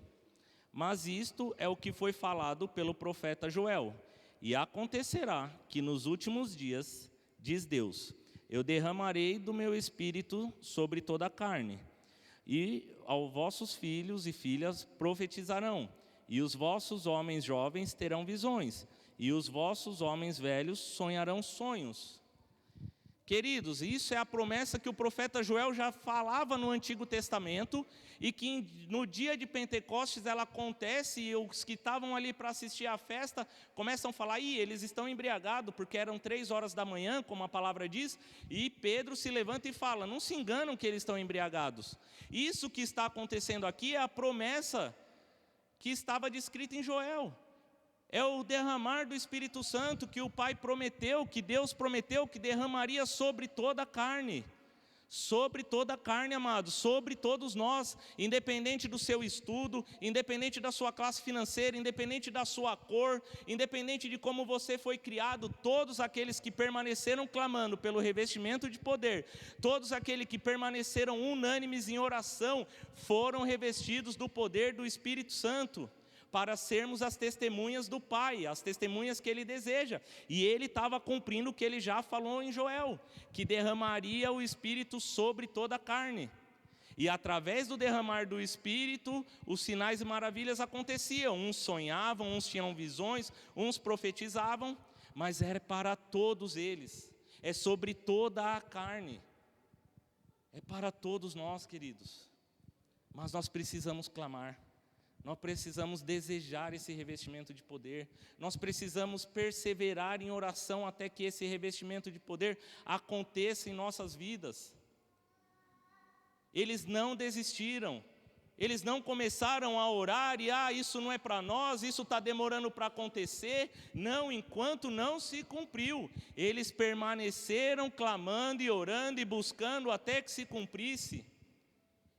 Mas isto é o que foi falado pelo profeta Joel. E acontecerá que nos últimos dias, diz Deus, eu derramarei do meu espírito sobre toda a carne, e aos vossos filhos e filhas profetizarão, e os vossos homens jovens terão visões, e os vossos homens velhos sonharão sonhos. Queridos, isso é a promessa que o profeta Joel já falava no Antigo Testamento, e que no dia de Pentecostes ela acontece, e os que estavam ali para assistir à festa começam a falar: eles estão embriagados, porque eram 3 horas da manhã, como a palavra diz, e Pedro se levanta e fala: não se enganam que eles estão embriagados. Isso que está acontecendo aqui é a promessa que estava descrita em Joel. É o derramar do Espírito Santo que o Pai prometeu, que Deus prometeu que derramaria sobre toda a carne. Sobre toda a carne, amados, sobre todos nós, independente do seu estudo, independente da sua classe financeira, independente da sua cor, independente de como você foi criado, todos aqueles que permaneceram clamando pelo revestimento de poder, todos aqueles que permaneceram unânimes em oração, foram revestidos do poder do Espírito Santo, para sermos as testemunhas do Pai, as testemunhas que Ele deseja. E Ele estava cumprindo o que Ele já falou em Joel, que derramaria o Espírito sobre toda a carne. E através do derramar do Espírito, os sinais e maravilhas aconteciam. Uns sonhavam, uns tinham visões, uns profetizavam, mas era para todos eles, é sobre toda a carne. É para todos nós, queridos. Mas nós precisamos clamar. Nós precisamos desejar esse revestimento de poder. Nós precisamos perseverar em oração até que esse revestimento de poder aconteça em nossas vidas. Eles não desistiram. Eles não começaram a orar e, isso não é para nós, isso está demorando para acontecer. Não, enquanto não se cumpriu. Eles permaneceram clamando e orando e buscando até que se cumprisse.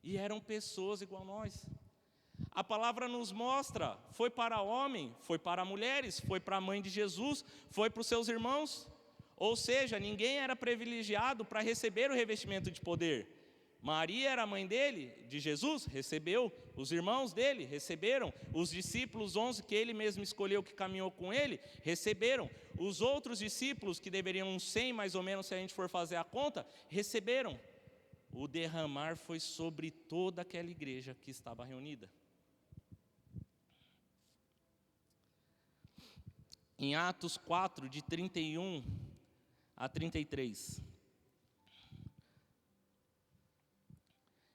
E eram pessoas igual nós. A palavra nos mostra, foi para homem, foi para mulheres, foi para a mãe de Jesus, foi para os seus irmãos. Ou seja, ninguém era privilegiado para receber o revestimento de poder. Maria era a mãe dele, de Jesus, recebeu. Os irmãos dele receberam. Os discípulos 11 que ele mesmo escolheu, que caminhou com ele, receberam. Os outros discípulos, que deveriam uns 100 mais ou menos, se a gente for fazer a conta, receberam. O derramar foi sobre toda aquela igreja que estava reunida. Em Atos 4, de 31 a 33.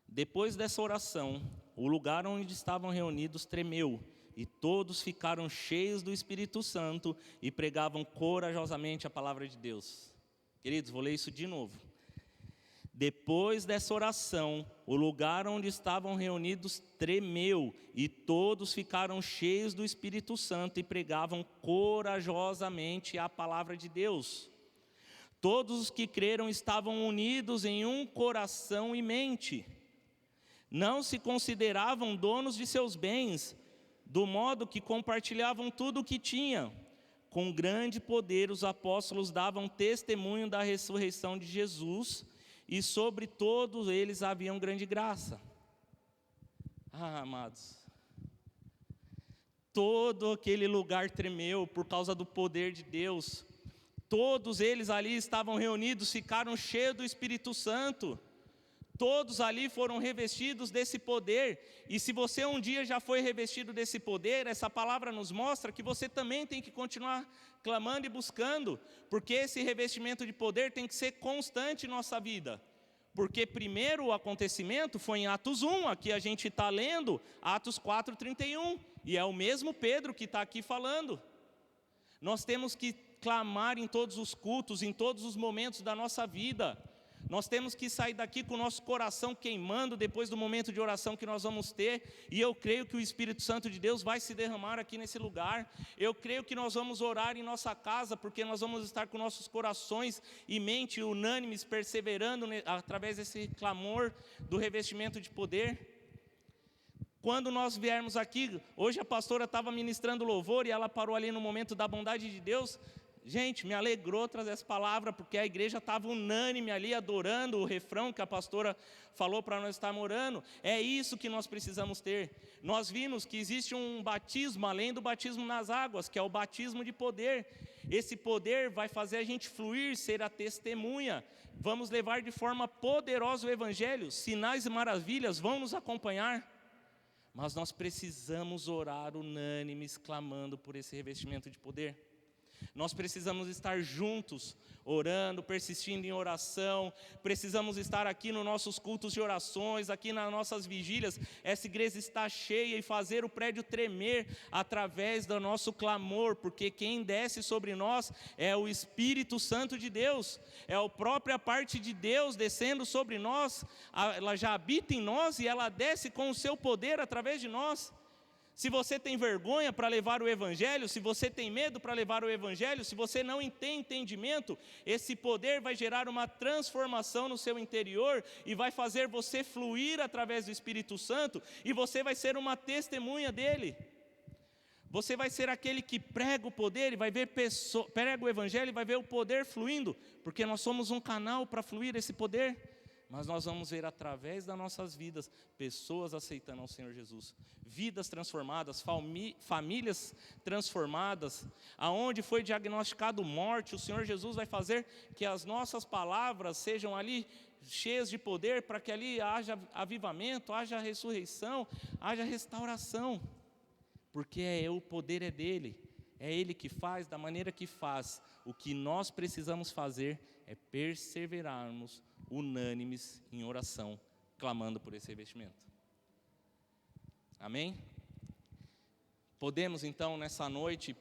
Depois dessa oração, o lugar onde estavam reunidos tremeu, e todos ficaram cheios do Espírito Santo e pregavam corajosamente a palavra de Deus. Queridos, vou ler isso de novo. Depois dessa oração, o lugar onde estavam reunidos tremeu, e todos ficaram cheios do Espírito Santo e pregavam corajosamente a palavra de Deus. Todos os que creram estavam unidos em um coração e mente. Não se consideravam donos de seus bens, do modo que compartilhavam tudo o que tinham. Com grande poder os apóstolos davam testemunho da ressurreição de Jesus, e sobre todos eles havia grande graça. Amados, todo aquele lugar tremeu por causa do poder de Deus. Todos eles ali estavam reunidos, ficaram cheios do Espírito Santo. Todos ali foram revestidos desse poder. E se você um dia já foi revestido desse poder, essa palavra nos mostra que você também tem que continuar clamando e buscando, porque esse revestimento de poder tem que ser constante em nossa vida. Porque primeiro o acontecimento foi em Atos 1, aqui a gente está lendo Atos 4, 31, e é o mesmo Pedro que está aqui falando. Nós temos que clamar em todos os cultos, em todos os momentos da nossa vida. Nós temos que sair daqui com o nosso coração queimando depois do momento de oração que nós vamos ter. E eu creio que o Espírito Santo de Deus vai se derramar aqui nesse lugar. Eu creio que nós vamos orar em nossa casa, porque nós vamos estar com nossos corações e mente unânimes, perseverando através desse clamor do revestimento de poder. Quando nós viermos aqui, hoje a pastora estava ministrando louvor e ela parou ali no momento da bondade de Deus. Gente, me alegrou trazer essa palavra, porque a igreja estava unânime ali, adorando o refrão que a pastora falou para nós estar orando. É isso que nós precisamos ter. Nós vimos que existe um batismo, além do batismo nas águas, que é o batismo de poder. Esse poder vai fazer a gente fluir, ser a testemunha. Vamos levar de forma poderosa o Evangelho. Sinais e maravilhas vão nos acompanhar. Mas nós precisamos orar unânimes, clamando por esse revestimento de poder. Nós precisamos estar juntos, orando, persistindo em oração. Precisamos estar aqui nos nossos cultos de orações, aqui nas nossas vigílias. Essa igreja está cheia e fazer o prédio tremer através do nosso clamor, porque quem desce sobre nós é o Espírito Santo de Deus, é a própria parte de Deus descendo sobre nós. Ela já habita em nós e ela desce com o seu poder através de nós. Se você tem vergonha para levar o Evangelho, se você tem medo para levar o Evangelho, se você não tem entendimento, esse poder vai gerar uma transformação no seu interior e vai fazer você fluir através do Espírito Santo, e você vai ser uma testemunha dele. Você vai ser aquele que prega o poder e vai ver prega o Evangelho e vai ver o poder fluindo, porque nós somos um canal para fluir esse poder. Mas nós vamos ver através das nossas vidas, pessoas aceitando ao Senhor Jesus, vidas transformadas, famílias transformadas. Aonde foi diagnosticado morte, o Senhor Jesus vai fazer que as nossas palavras sejam ali cheias de poder, para que ali haja avivamento, haja ressurreição, haja restauração. Porque o poder é dele, é ele que faz, da maneira que faz. O que nós precisamos fazer é perseverarmos unânimes em oração, clamando por esse revestimento. Amém? Podemos então nessa noite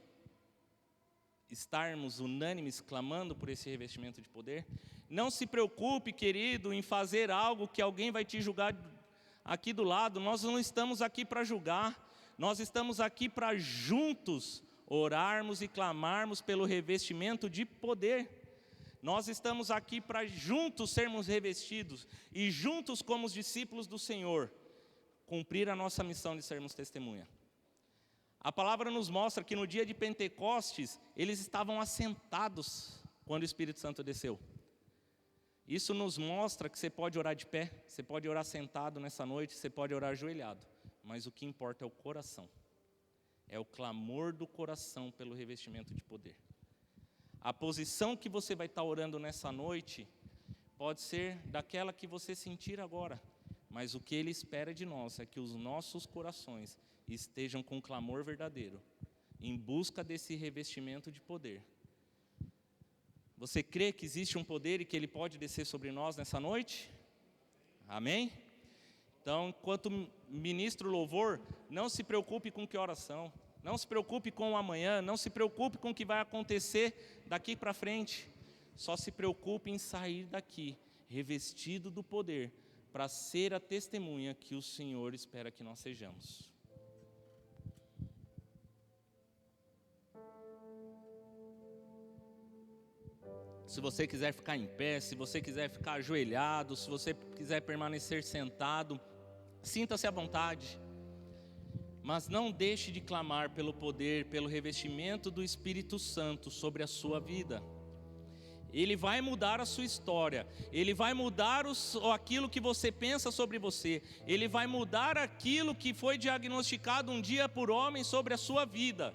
estarmos unânimes clamando por esse revestimento de poder? Não se preocupe, querido, em fazer algo que alguém vai te julgar aqui do lado, nós não estamos aqui para julgar, nós estamos aqui para juntos orarmos e clamarmos pelo revestimento de poder. Nós estamos aqui para juntos sermos revestidos e juntos como os discípulos do Senhor, cumprir a nossa missão de sermos testemunha. A palavra nos mostra que no dia de Pentecostes, eles estavam assentados quando o Espírito Santo desceu. Isso nos mostra que você pode orar de pé, você pode orar sentado nessa noite, você pode orar ajoelhado, mas o que importa é o coração. É o clamor do coração pelo revestimento de poder. A posição que você vai estar orando nessa noite pode ser daquela que você sentir agora, mas o que Ele espera de nós é que os nossos corações estejam com clamor verdadeiro, em busca desse revestimento de poder. Você crê que existe um poder e que Ele pode descer sobre nós nessa noite? Amém? Então, enquanto ministro louvor, não se preocupe com que oração, não se preocupe com o amanhã, não se preocupe com o que vai acontecer daqui para frente. Só se preocupe em sair daqui, revestido do poder, para ser a testemunha que o Senhor espera que nós sejamos. Se você quiser ficar em pé, se você quiser ficar ajoelhado, se você quiser permanecer sentado, sinta-se à vontade. Mas não deixe de clamar pelo poder, pelo revestimento do Espírito Santo sobre a sua vida. Ele vai mudar a sua história, Ele vai mudar aquilo que você pensa sobre você, Ele vai mudar aquilo que foi diagnosticado um dia por homem sobre a sua vida.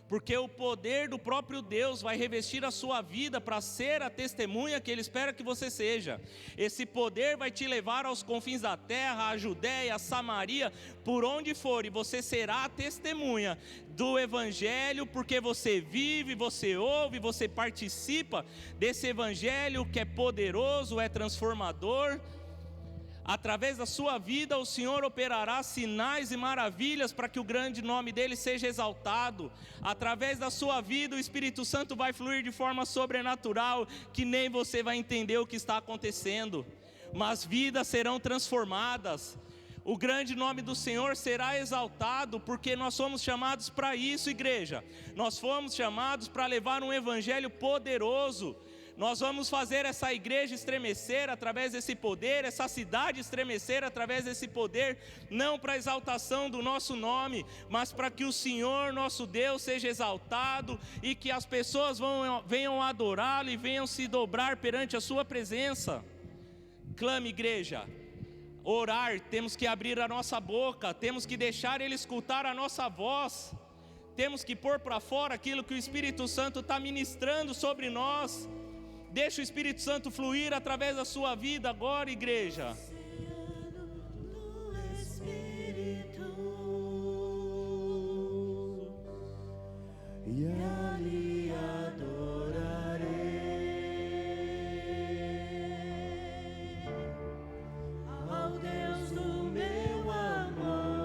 Porque o poder do próprio Deus vai revestir a sua vida para ser a testemunha que Ele espera que você seja. Esse poder vai te levar aos confins da terra, a Judéia, a Samaria, por onde for, e você será a testemunha do Evangelho, porque você vive, você ouve, você participa desse Evangelho que é poderoso, é transformador. Através da sua vida o Senhor operará sinais e maravilhas para que o grande nome dEle seja exaltado. Através da sua vida o Espírito Santo vai fluir de forma sobrenatural, que nem você vai entender o que está acontecendo, mas vidas serão transformadas. O grande nome do Senhor será exaltado, porque nós somos chamados para isso, igreja. Nós fomos chamados para levar um evangelho poderoso. Nós vamos fazer essa igreja estremecer através desse poder, essa cidade estremecer através desse poder, não para a exaltação do nosso nome, mas para que o Senhor, nosso Deus, seja exaltado e que as pessoas venham adorá-lo e venham se dobrar perante a sua presença. Clame, igreja. Orar, temos que abrir a nossa boca, temos que deixar Ele escutar a nossa voz, temos que pôr para fora aquilo que o Espírito Santo está ministrando sobre nós. Deixa o Espírito Santo fluir através da sua vida agora, igreja. E ali adorarei ao Deus do meu amor.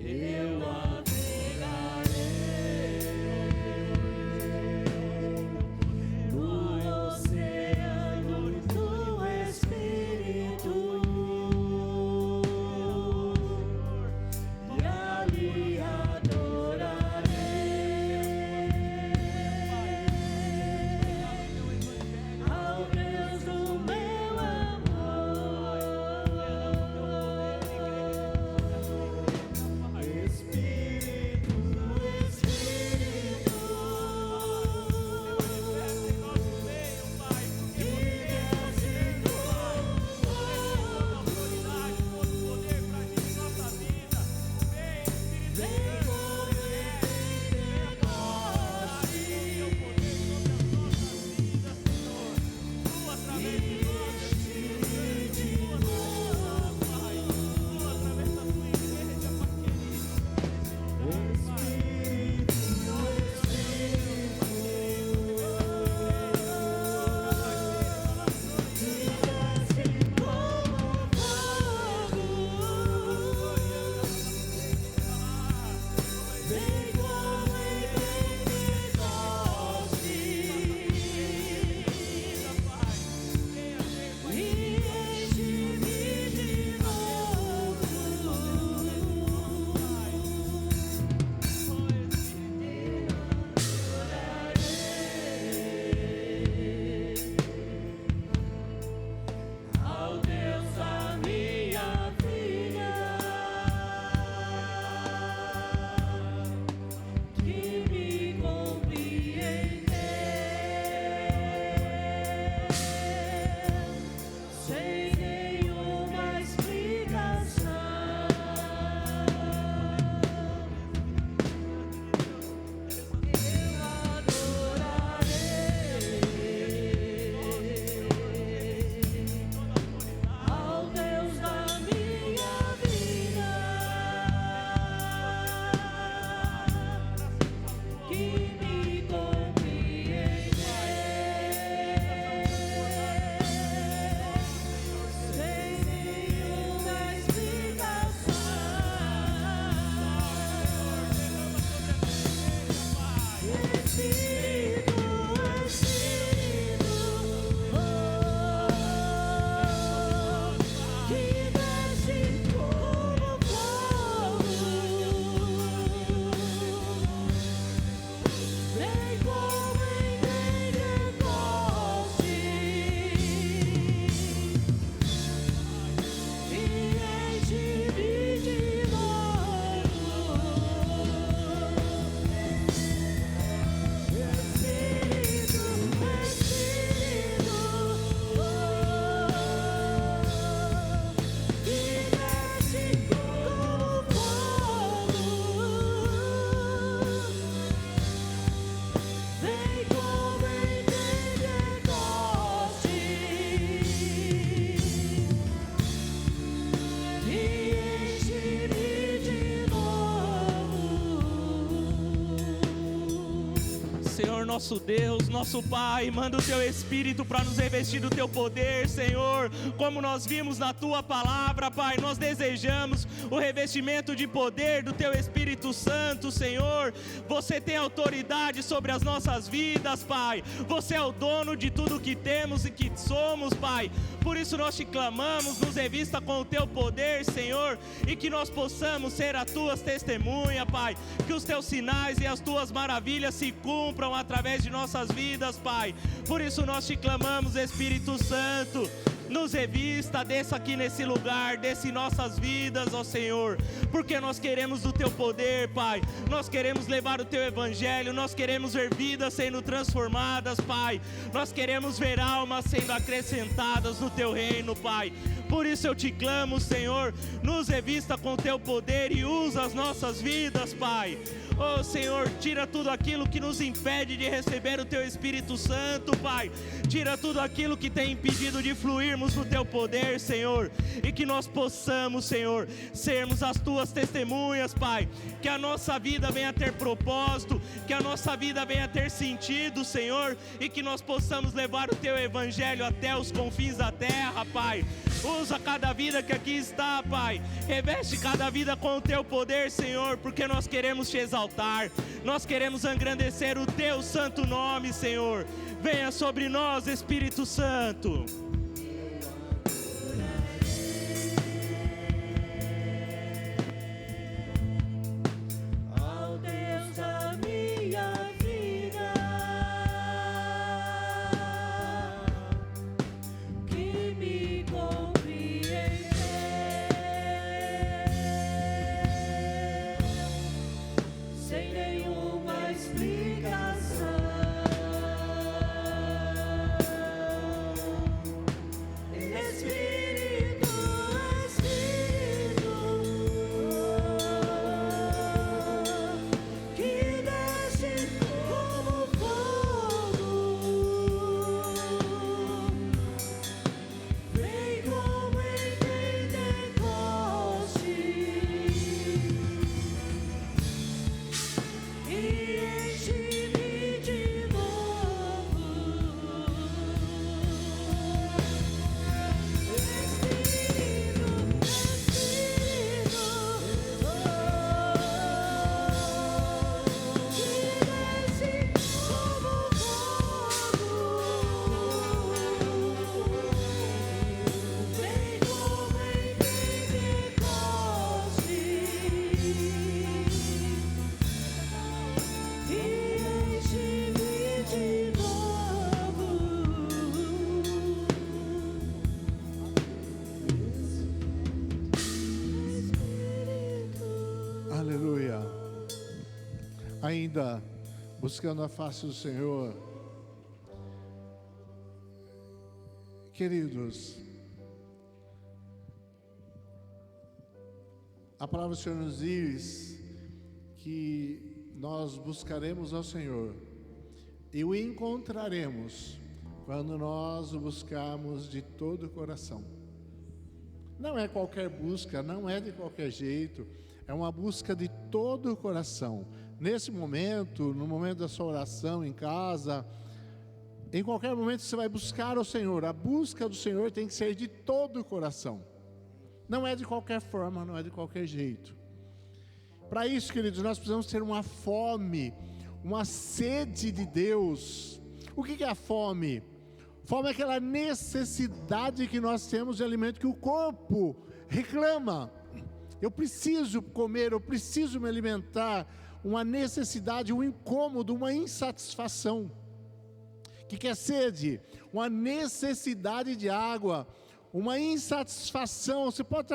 Eu adorarei no nosso Deus, nosso Pai, manda o Teu Espírito para nos revestir do Teu poder, Senhor. Como nós vimos na Tua palavra, Pai, nós desejamos o revestimento de poder do Teu Espírito Santo, Senhor. Você tem autoridade sobre as nossas vidas, Pai. Você é o dono de tudo que temos e que somos, Pai. Por isso nós te clamamos, nos revista com o Teu poder, Senhor, e que nós possamos ser as Tuas testemunhas, Pai. Que os Teus sinais e as Tuas maravilhas se cumpram através de nossas vidas, Pai. Por isso nós te clamamos, Espírito Santo, nos revista, desça aqui nesse lugar, desça em nossas vidas, ó Senhor, porque nós queremos o Teu poder, Pai. Nós queremos levar o Teu Evangelho, nós queremos ver vidas sendo transformadas, Pai. Nós queremos ver almas sendo acrescentadas no Teu reino, Pai. Por isso eu te clamo, Senhor, nos revista com o Teu poder e usa as nossas vidas, Pai. Oh Senhor, tira tudo aquilo que nos impede de receber o Teu Espírito Santo, Pai. Tira tudo aquilo que tem impedido de fluirmos no Teu poder, Senhor. E que nós possamos, Senhor, sermos as Tuas testemunhas, Pai. Que a nossa vida venha ter propósito, que a nossa vida venha ter sentido, Senhor. E que nós possamos levar o Teu Evangelho até os confins da terra, Pai. Usa cada vida que aqui está, Pai. Reveste cada vida com o Teu poder, Senhor, porque nós queremos Te exaltar. Nós queremos engrandecer o Teu santo nome, Senhor. Venha sobre nós, Espírito Santo. Ao Deus da minha vida, que me compreende, sem nenhuma explicação. Espírito, Espírito, que desce como fogo, vem como em Pentecoste e enche-me de novo. Espírito, Espírito, que desce como fogo, vem como em Pentecoste e enche-me de novo. Aleluia. Ainda buscando a face do Senhor. Queridos, a palavra do Senhor nos diz que nós buscaremos ao Senhor e o encontraremos quando nós o buscarmos de todo o coração. Não é qualquer busca, não é de qualquer jeito, é uma busca de todo o coração. Nesse momento, no momento da sua oração em casa, em qualquer momento você vai buscar o Senhor. A busca do Senhor tem que ser de todo o coração. Não é de qualquer forma, não é de qualquer jeito. Para isso, queridos, nós precisamos ter uma fome, uma sede de Deus. O que é a fome? Fome é aquela necessidade que nós temos de alimento que o corpo reclama. Eu preciso comer, eu preciso me alimentar. Uma necessidade, um incômodo, uma insatisfação. O que é sede? Uma necessidade de água, uma insatisfação. Você pode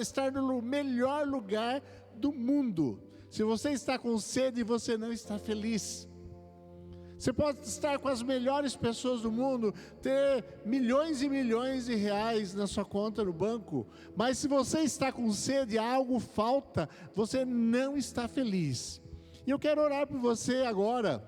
estar no melhor lugar do mundo. Se você está com sede, você não está feliz. Você pode estar com as melhores pessoas do mundo, ter milhões e milhões de reais na sua conta no banco, mas se você está com sede, algo falta, você não está feliz. E eu quero orar por você agora,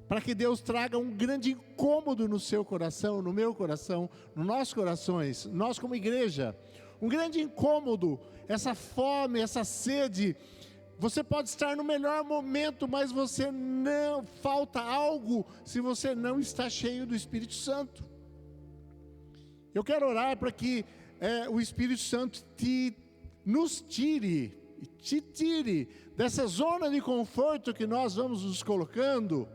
para que Deus traga um grande incômodo no seu coração, no meu coração, nos nossos corações, nós como igreja, um grande incômodo, essa fome, essa sede, Você pode estar no melhor momento, mas você não, falta algo se você não está cheio do Espírito Santo. Eu quero orar para que o Espírito Santo te tire dessa zona de conforto que nós vamos nos colocando,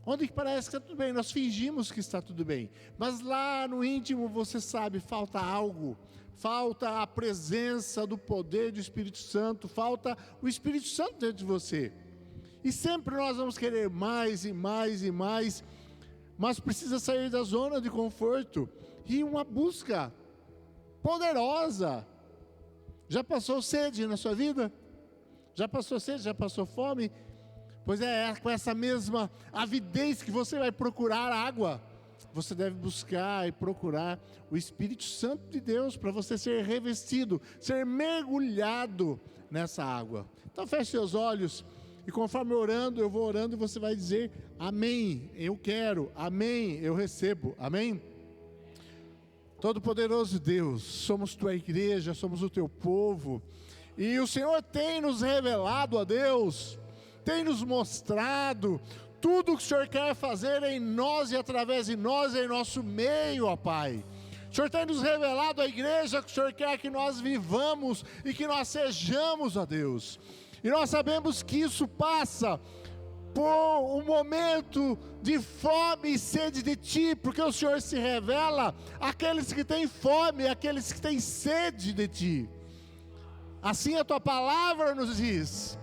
onde parece que está tudo bem, nós fingimos que está tudo bem, mas lá no íntimo você sabe, falta algo, falta a presença do poder do Espírito Santo, falta o Espírito Santo dentro de você, e sempre nós vamos querer mais e mais e mais, mas precisa sair da zona de conforto, e uma busca poderosa. Já passou sede na sua vida? Já passou sede? Já passou fome? Pois é com essa mesma avidez que você vai procurar água. Você deve buscar e procurar o Espírito Santo de Deus para você ser revestido, ser mergulhado nessa água. Então feche seus olhos e conforme eu vou orando e você vai dizer amém, eu quero, amém, eu recebo, amém? Todo-Poderoso Deus, somos tua igreja, somos o teu povo, e o Senhor tem nos revelado, ó Deus, tem nos mostrado tudo o que o Senhor quer fazer em nós e através de nós, em nosso meio, ó Pai. O Senhor tem nos revelado a igreja que o Senhor quer que nós vivamos e que nós sejamos, ó Deus. E nós sabemos que isso passa por um momento de fome e sede de Ti, porque o Senhor se revela àqueles que têm fome, àqueles que têm sede de Ti. Assim a Tua palavra nos diz.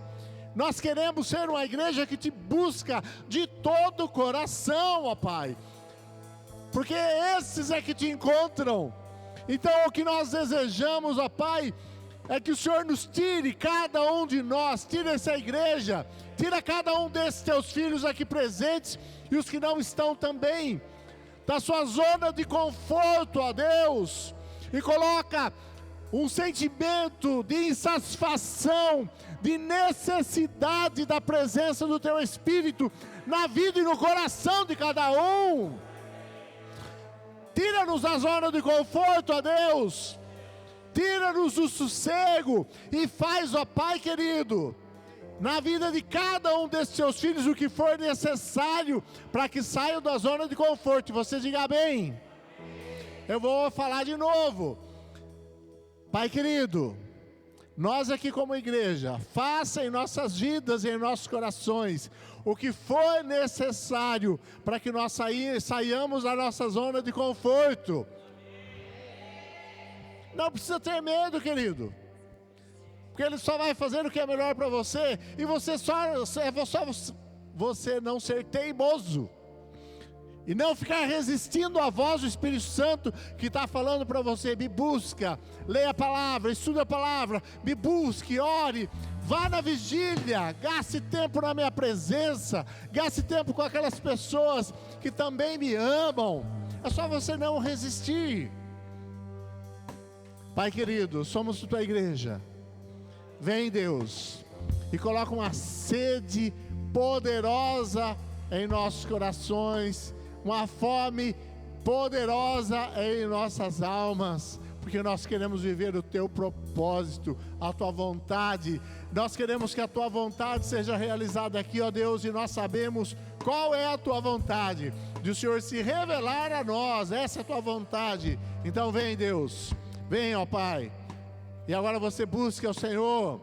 Nós queremos ser uma igreja que Te busca de todo o coração, ó Pai, porque esses é que Te encontram. Então o que nós desejamos, ó Pai, é que o Senhor nos tire, cada um de nós, tira essa igreja, tira cada um desses Teus filhos aqui presentes, e os que não estão também, da sua zona de conforto, ó Deus, e coloca um sentimento de insatisfação, de necessidade da presença do Teu Espírito, na vida e no coração de cada um. Tira-nos da zona de conforto, ó Deus, tira-nos do sossego, e faz, ó Pai querido, na vida de cada um desses Seus filhos, o que for necessário, para que saiam da zona de conforto. E você diga amém. Eu vou falar de novo. Pai querido, nós aqui como igreja, faça em nossas vidas e em nossos corações o que for necessário, para que nós saiamos da nossa zona de conforto. Não precisa ter medo, querido, porque Ele só vai fazer o que é melhor para você, e você você não ser teimoso, e não ficar resistindo à voz do Espírito Santo, que está falando para você, me busca, leia a palavra, estude a palavra, me busque, ore, vá na vigília, gaste tempo na minha presença, gaste tempo com aquelas pessoas que também me amam, é só você não resistir. Pai querido, somos tua igreja, vem Deus, e coloca uma sede poderosa em nossos corações, uma fome poderosa em nossas almas, porque nós queremos viver o teu propósito, a tua vontade, nós queremos que a tua vontade seja realizada aqui, ó Deus, e nós sabemos qual é a tua vontade, de o Senhor se revelar a nós, essa é a tua vontade. Então vem Deus, vem, ó Pai, e agora você busca o Senhor,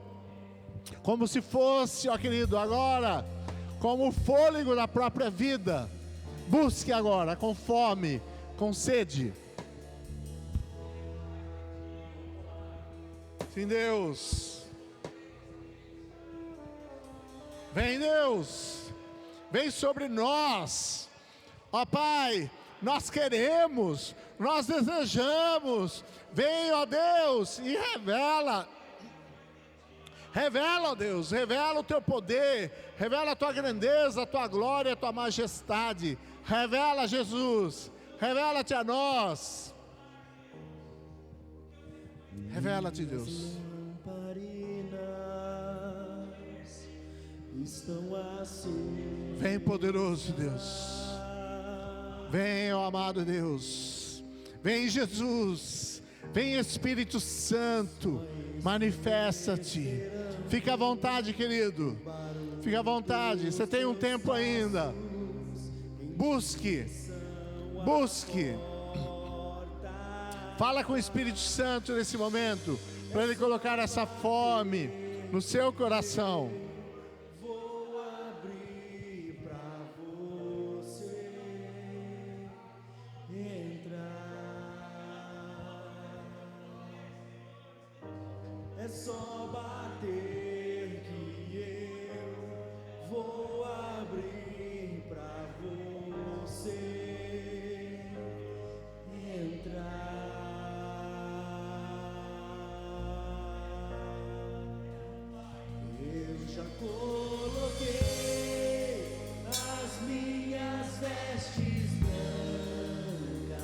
como se fosse, ó querido, agora, como o fôlego da própria vida. Busque agora, com fome, com sede. Sim, Deus. Vem, Deus. Vem sobre nós. Ó Pai, nós queremos, nós desejamos. Vem, ó Deus, e revela. Revela, ó Deus, revela o teu poder, revela a tua grandeza, a tua glória, a tua majestade. Revela, Jesus, revela-te a nós. Revela-te, Deus. Vem, poderoso Deus. Vem, ó amado Deus. Vem, Jesus. Vem, Espírito Santo. Manifesta-te. Fica à vontade, querido. Fica à vontade. Você tem um tempo ainda. Busque. Busque. Fala com o Espírito Santo nesse momento, para Ele colocar essa fome no seu coração. Vou abrir pra você entrar. É só bater que eu vou abrir pra você entrar. Eu já coloquei as minhas vestes brancas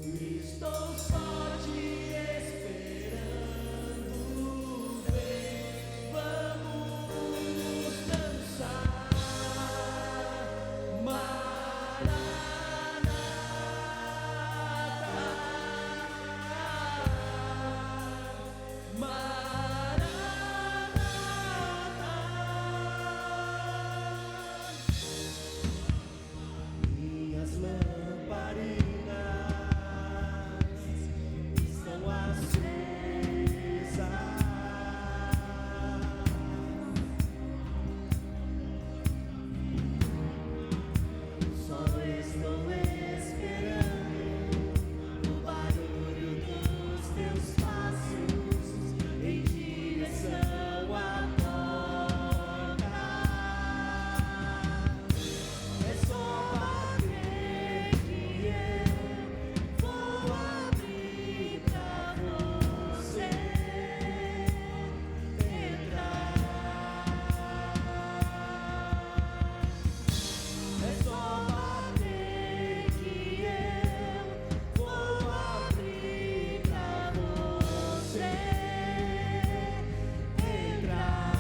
e estou só te esperando. Vem, vamos dançar. Minhas lamparinas estão acesas. Só estou esperando o barulho dos teus passos em direção à porta. É só bater que eu vou abrir pra você entrar. É só bater que eu vou abrir pra você entrar.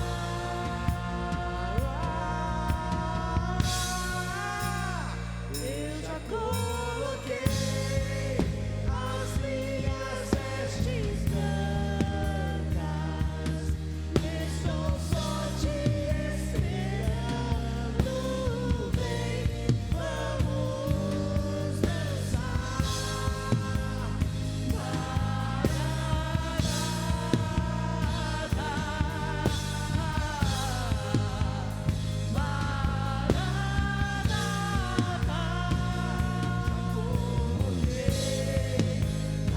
Eu já coloquei as minhas vestes brancas. Estou só te esperando. Vem, vamos dançar.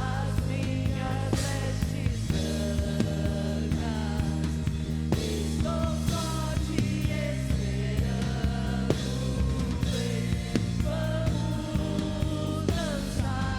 As minhas vestes brancas, estou só te esperando. Vem, vamos dançar.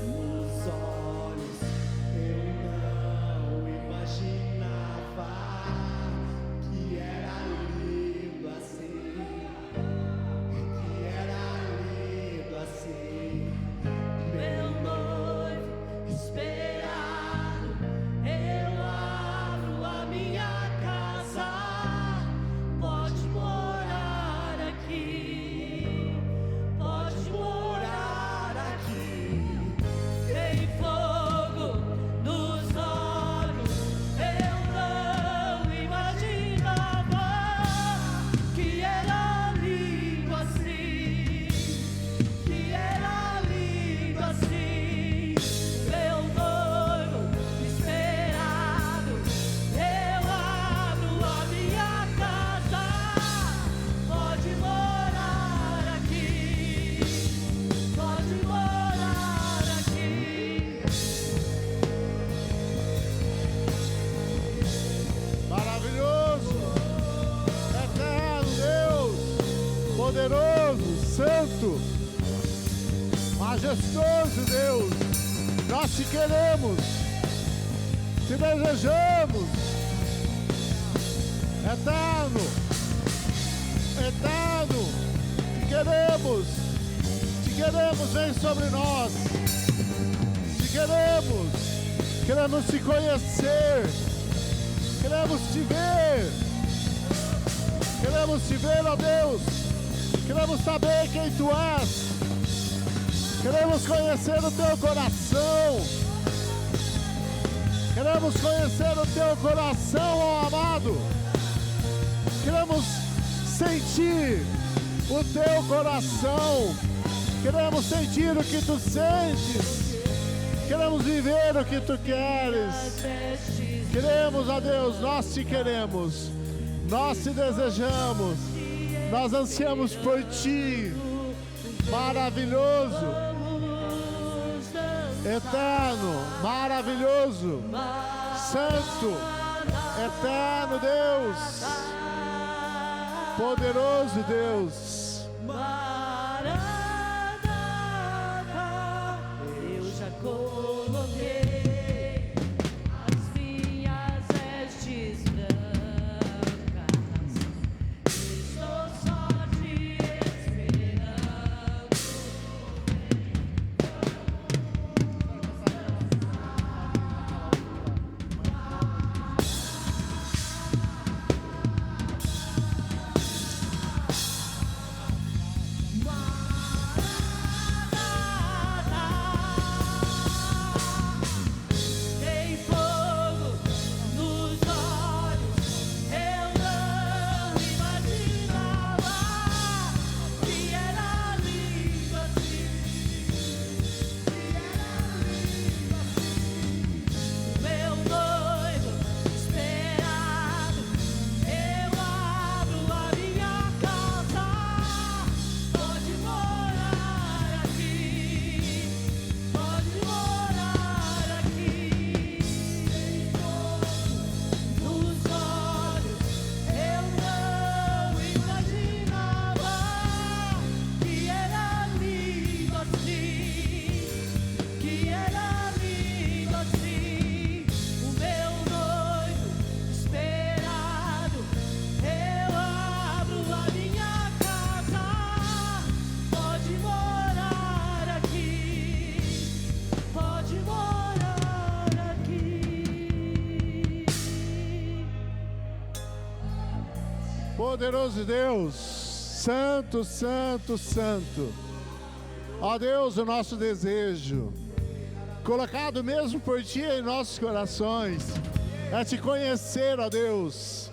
Nos olhos eu não imaginava que era lindo assim, que era lindo assim. Meu noivo esperado, eu abro a minha casa, pode morar aqui, pode morar aqui. Tem fogo nos olhos, eu não imaginava que era lindo assim, que era lindo assim. Meu noivo esperado, eu abro a minha casa, pode morar aqui, pode morar aqui. Maravilhoso, eterno Deus, poderoso, santo, majestoso Deus, nós te queremos, te desejamos. Eterno, eterno, te queremos, vem sobre nós. Queremos te conhecer, queremos te ver, ó Deus, queremos saber quem tu és, queremos conhecer o teu coração, ó amado, queremos sentir o teu coração, queremos sentir o que tu sentes. Queremos viver o que tu queres. Queremos, ó Deus, nós te queremos. Nós te desejamos. Nós ansiamos por ti. Maravilhoso. Eterno, maravilhoso. Santo, eterno Deus. Poderoso Deus. Coloquei as minhas vestes brancas, estou só te esperando. Poderoso Deus, santo, santo, santo. Ó Deus, o nosso desejo, colocado mesmo por Ti em nossos corações, é Te conhecer, ó Deus.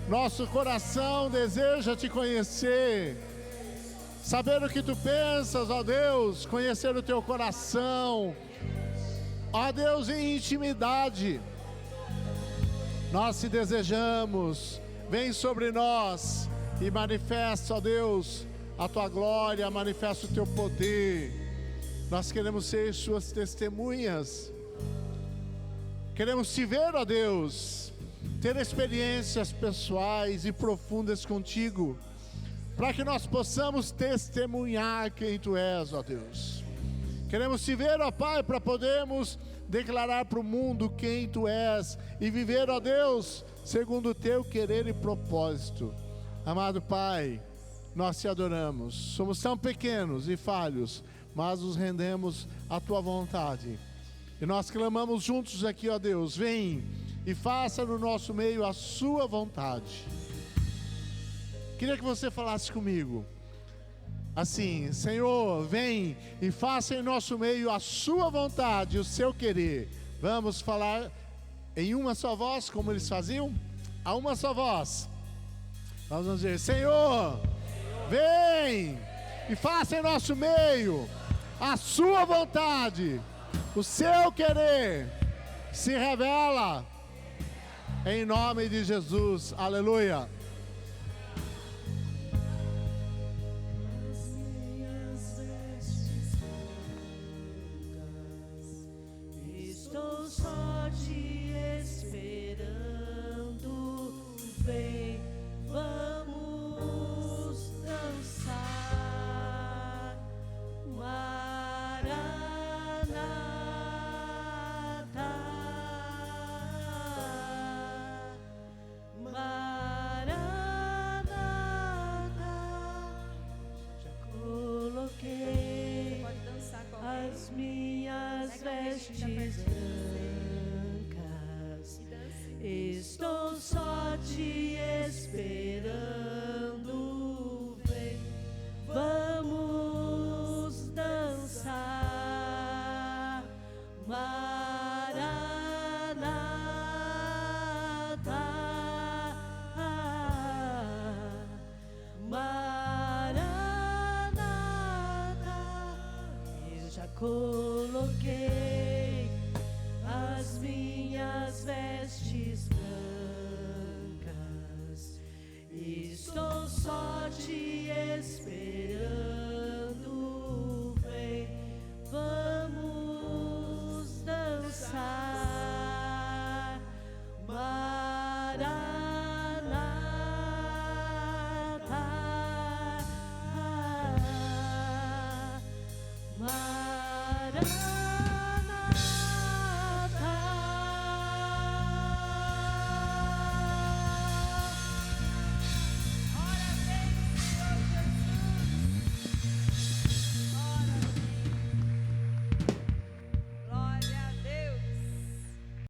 Nosso coração deseja Te conhecer, saber o que Tu pensas, ó Deus, conhecer o Teu coração, ó Deus, em intimidade. Nós Te desejamos. Vem sobre nós e manifesta, ó Deus, a Tua glória, manifesta o Teu poder. Nós queremos ser Suas testemunhas. Queremos Te ver, ó Deus, ter experiências pessoais e profundas contigo, para que nós possamos testemunhar quem Tu és, ó Deus. Queremos Te ver, ó Pai, para podermos declarar para o mundo quem Tu és e viver, ó Deus, segundo o Teu querer e propósito. Amado Pai, nós Te adoramos. Somos tão pequenos e falhos, mas nos rendemos à Tua vontade. E nós clamamos juntos aqui, ó Deus, vem e faça no nosso meio a Sua vontade. Queria que você falasse comigo assim: Senhor, vem e faça em nosso meio a Sua vontade, o Seu querer. Vamos falar em uma só voz, como eles faziam? A uma só voz. Nós vamos dizer: Senhor, vem e faça em nosso meio a Sua vontade, o Seu querer. Se revela em nome de Jesus. Aleluia. Estou só te esperando, vem, vamos dançar. Maranata, minhas vestes brancas, estou só te esperando. Vem, vamos dançar. Eu já coloquei as minhas vestes brancas, estou só te esperando. Vem, vamos dançar. Maranata, Maranata.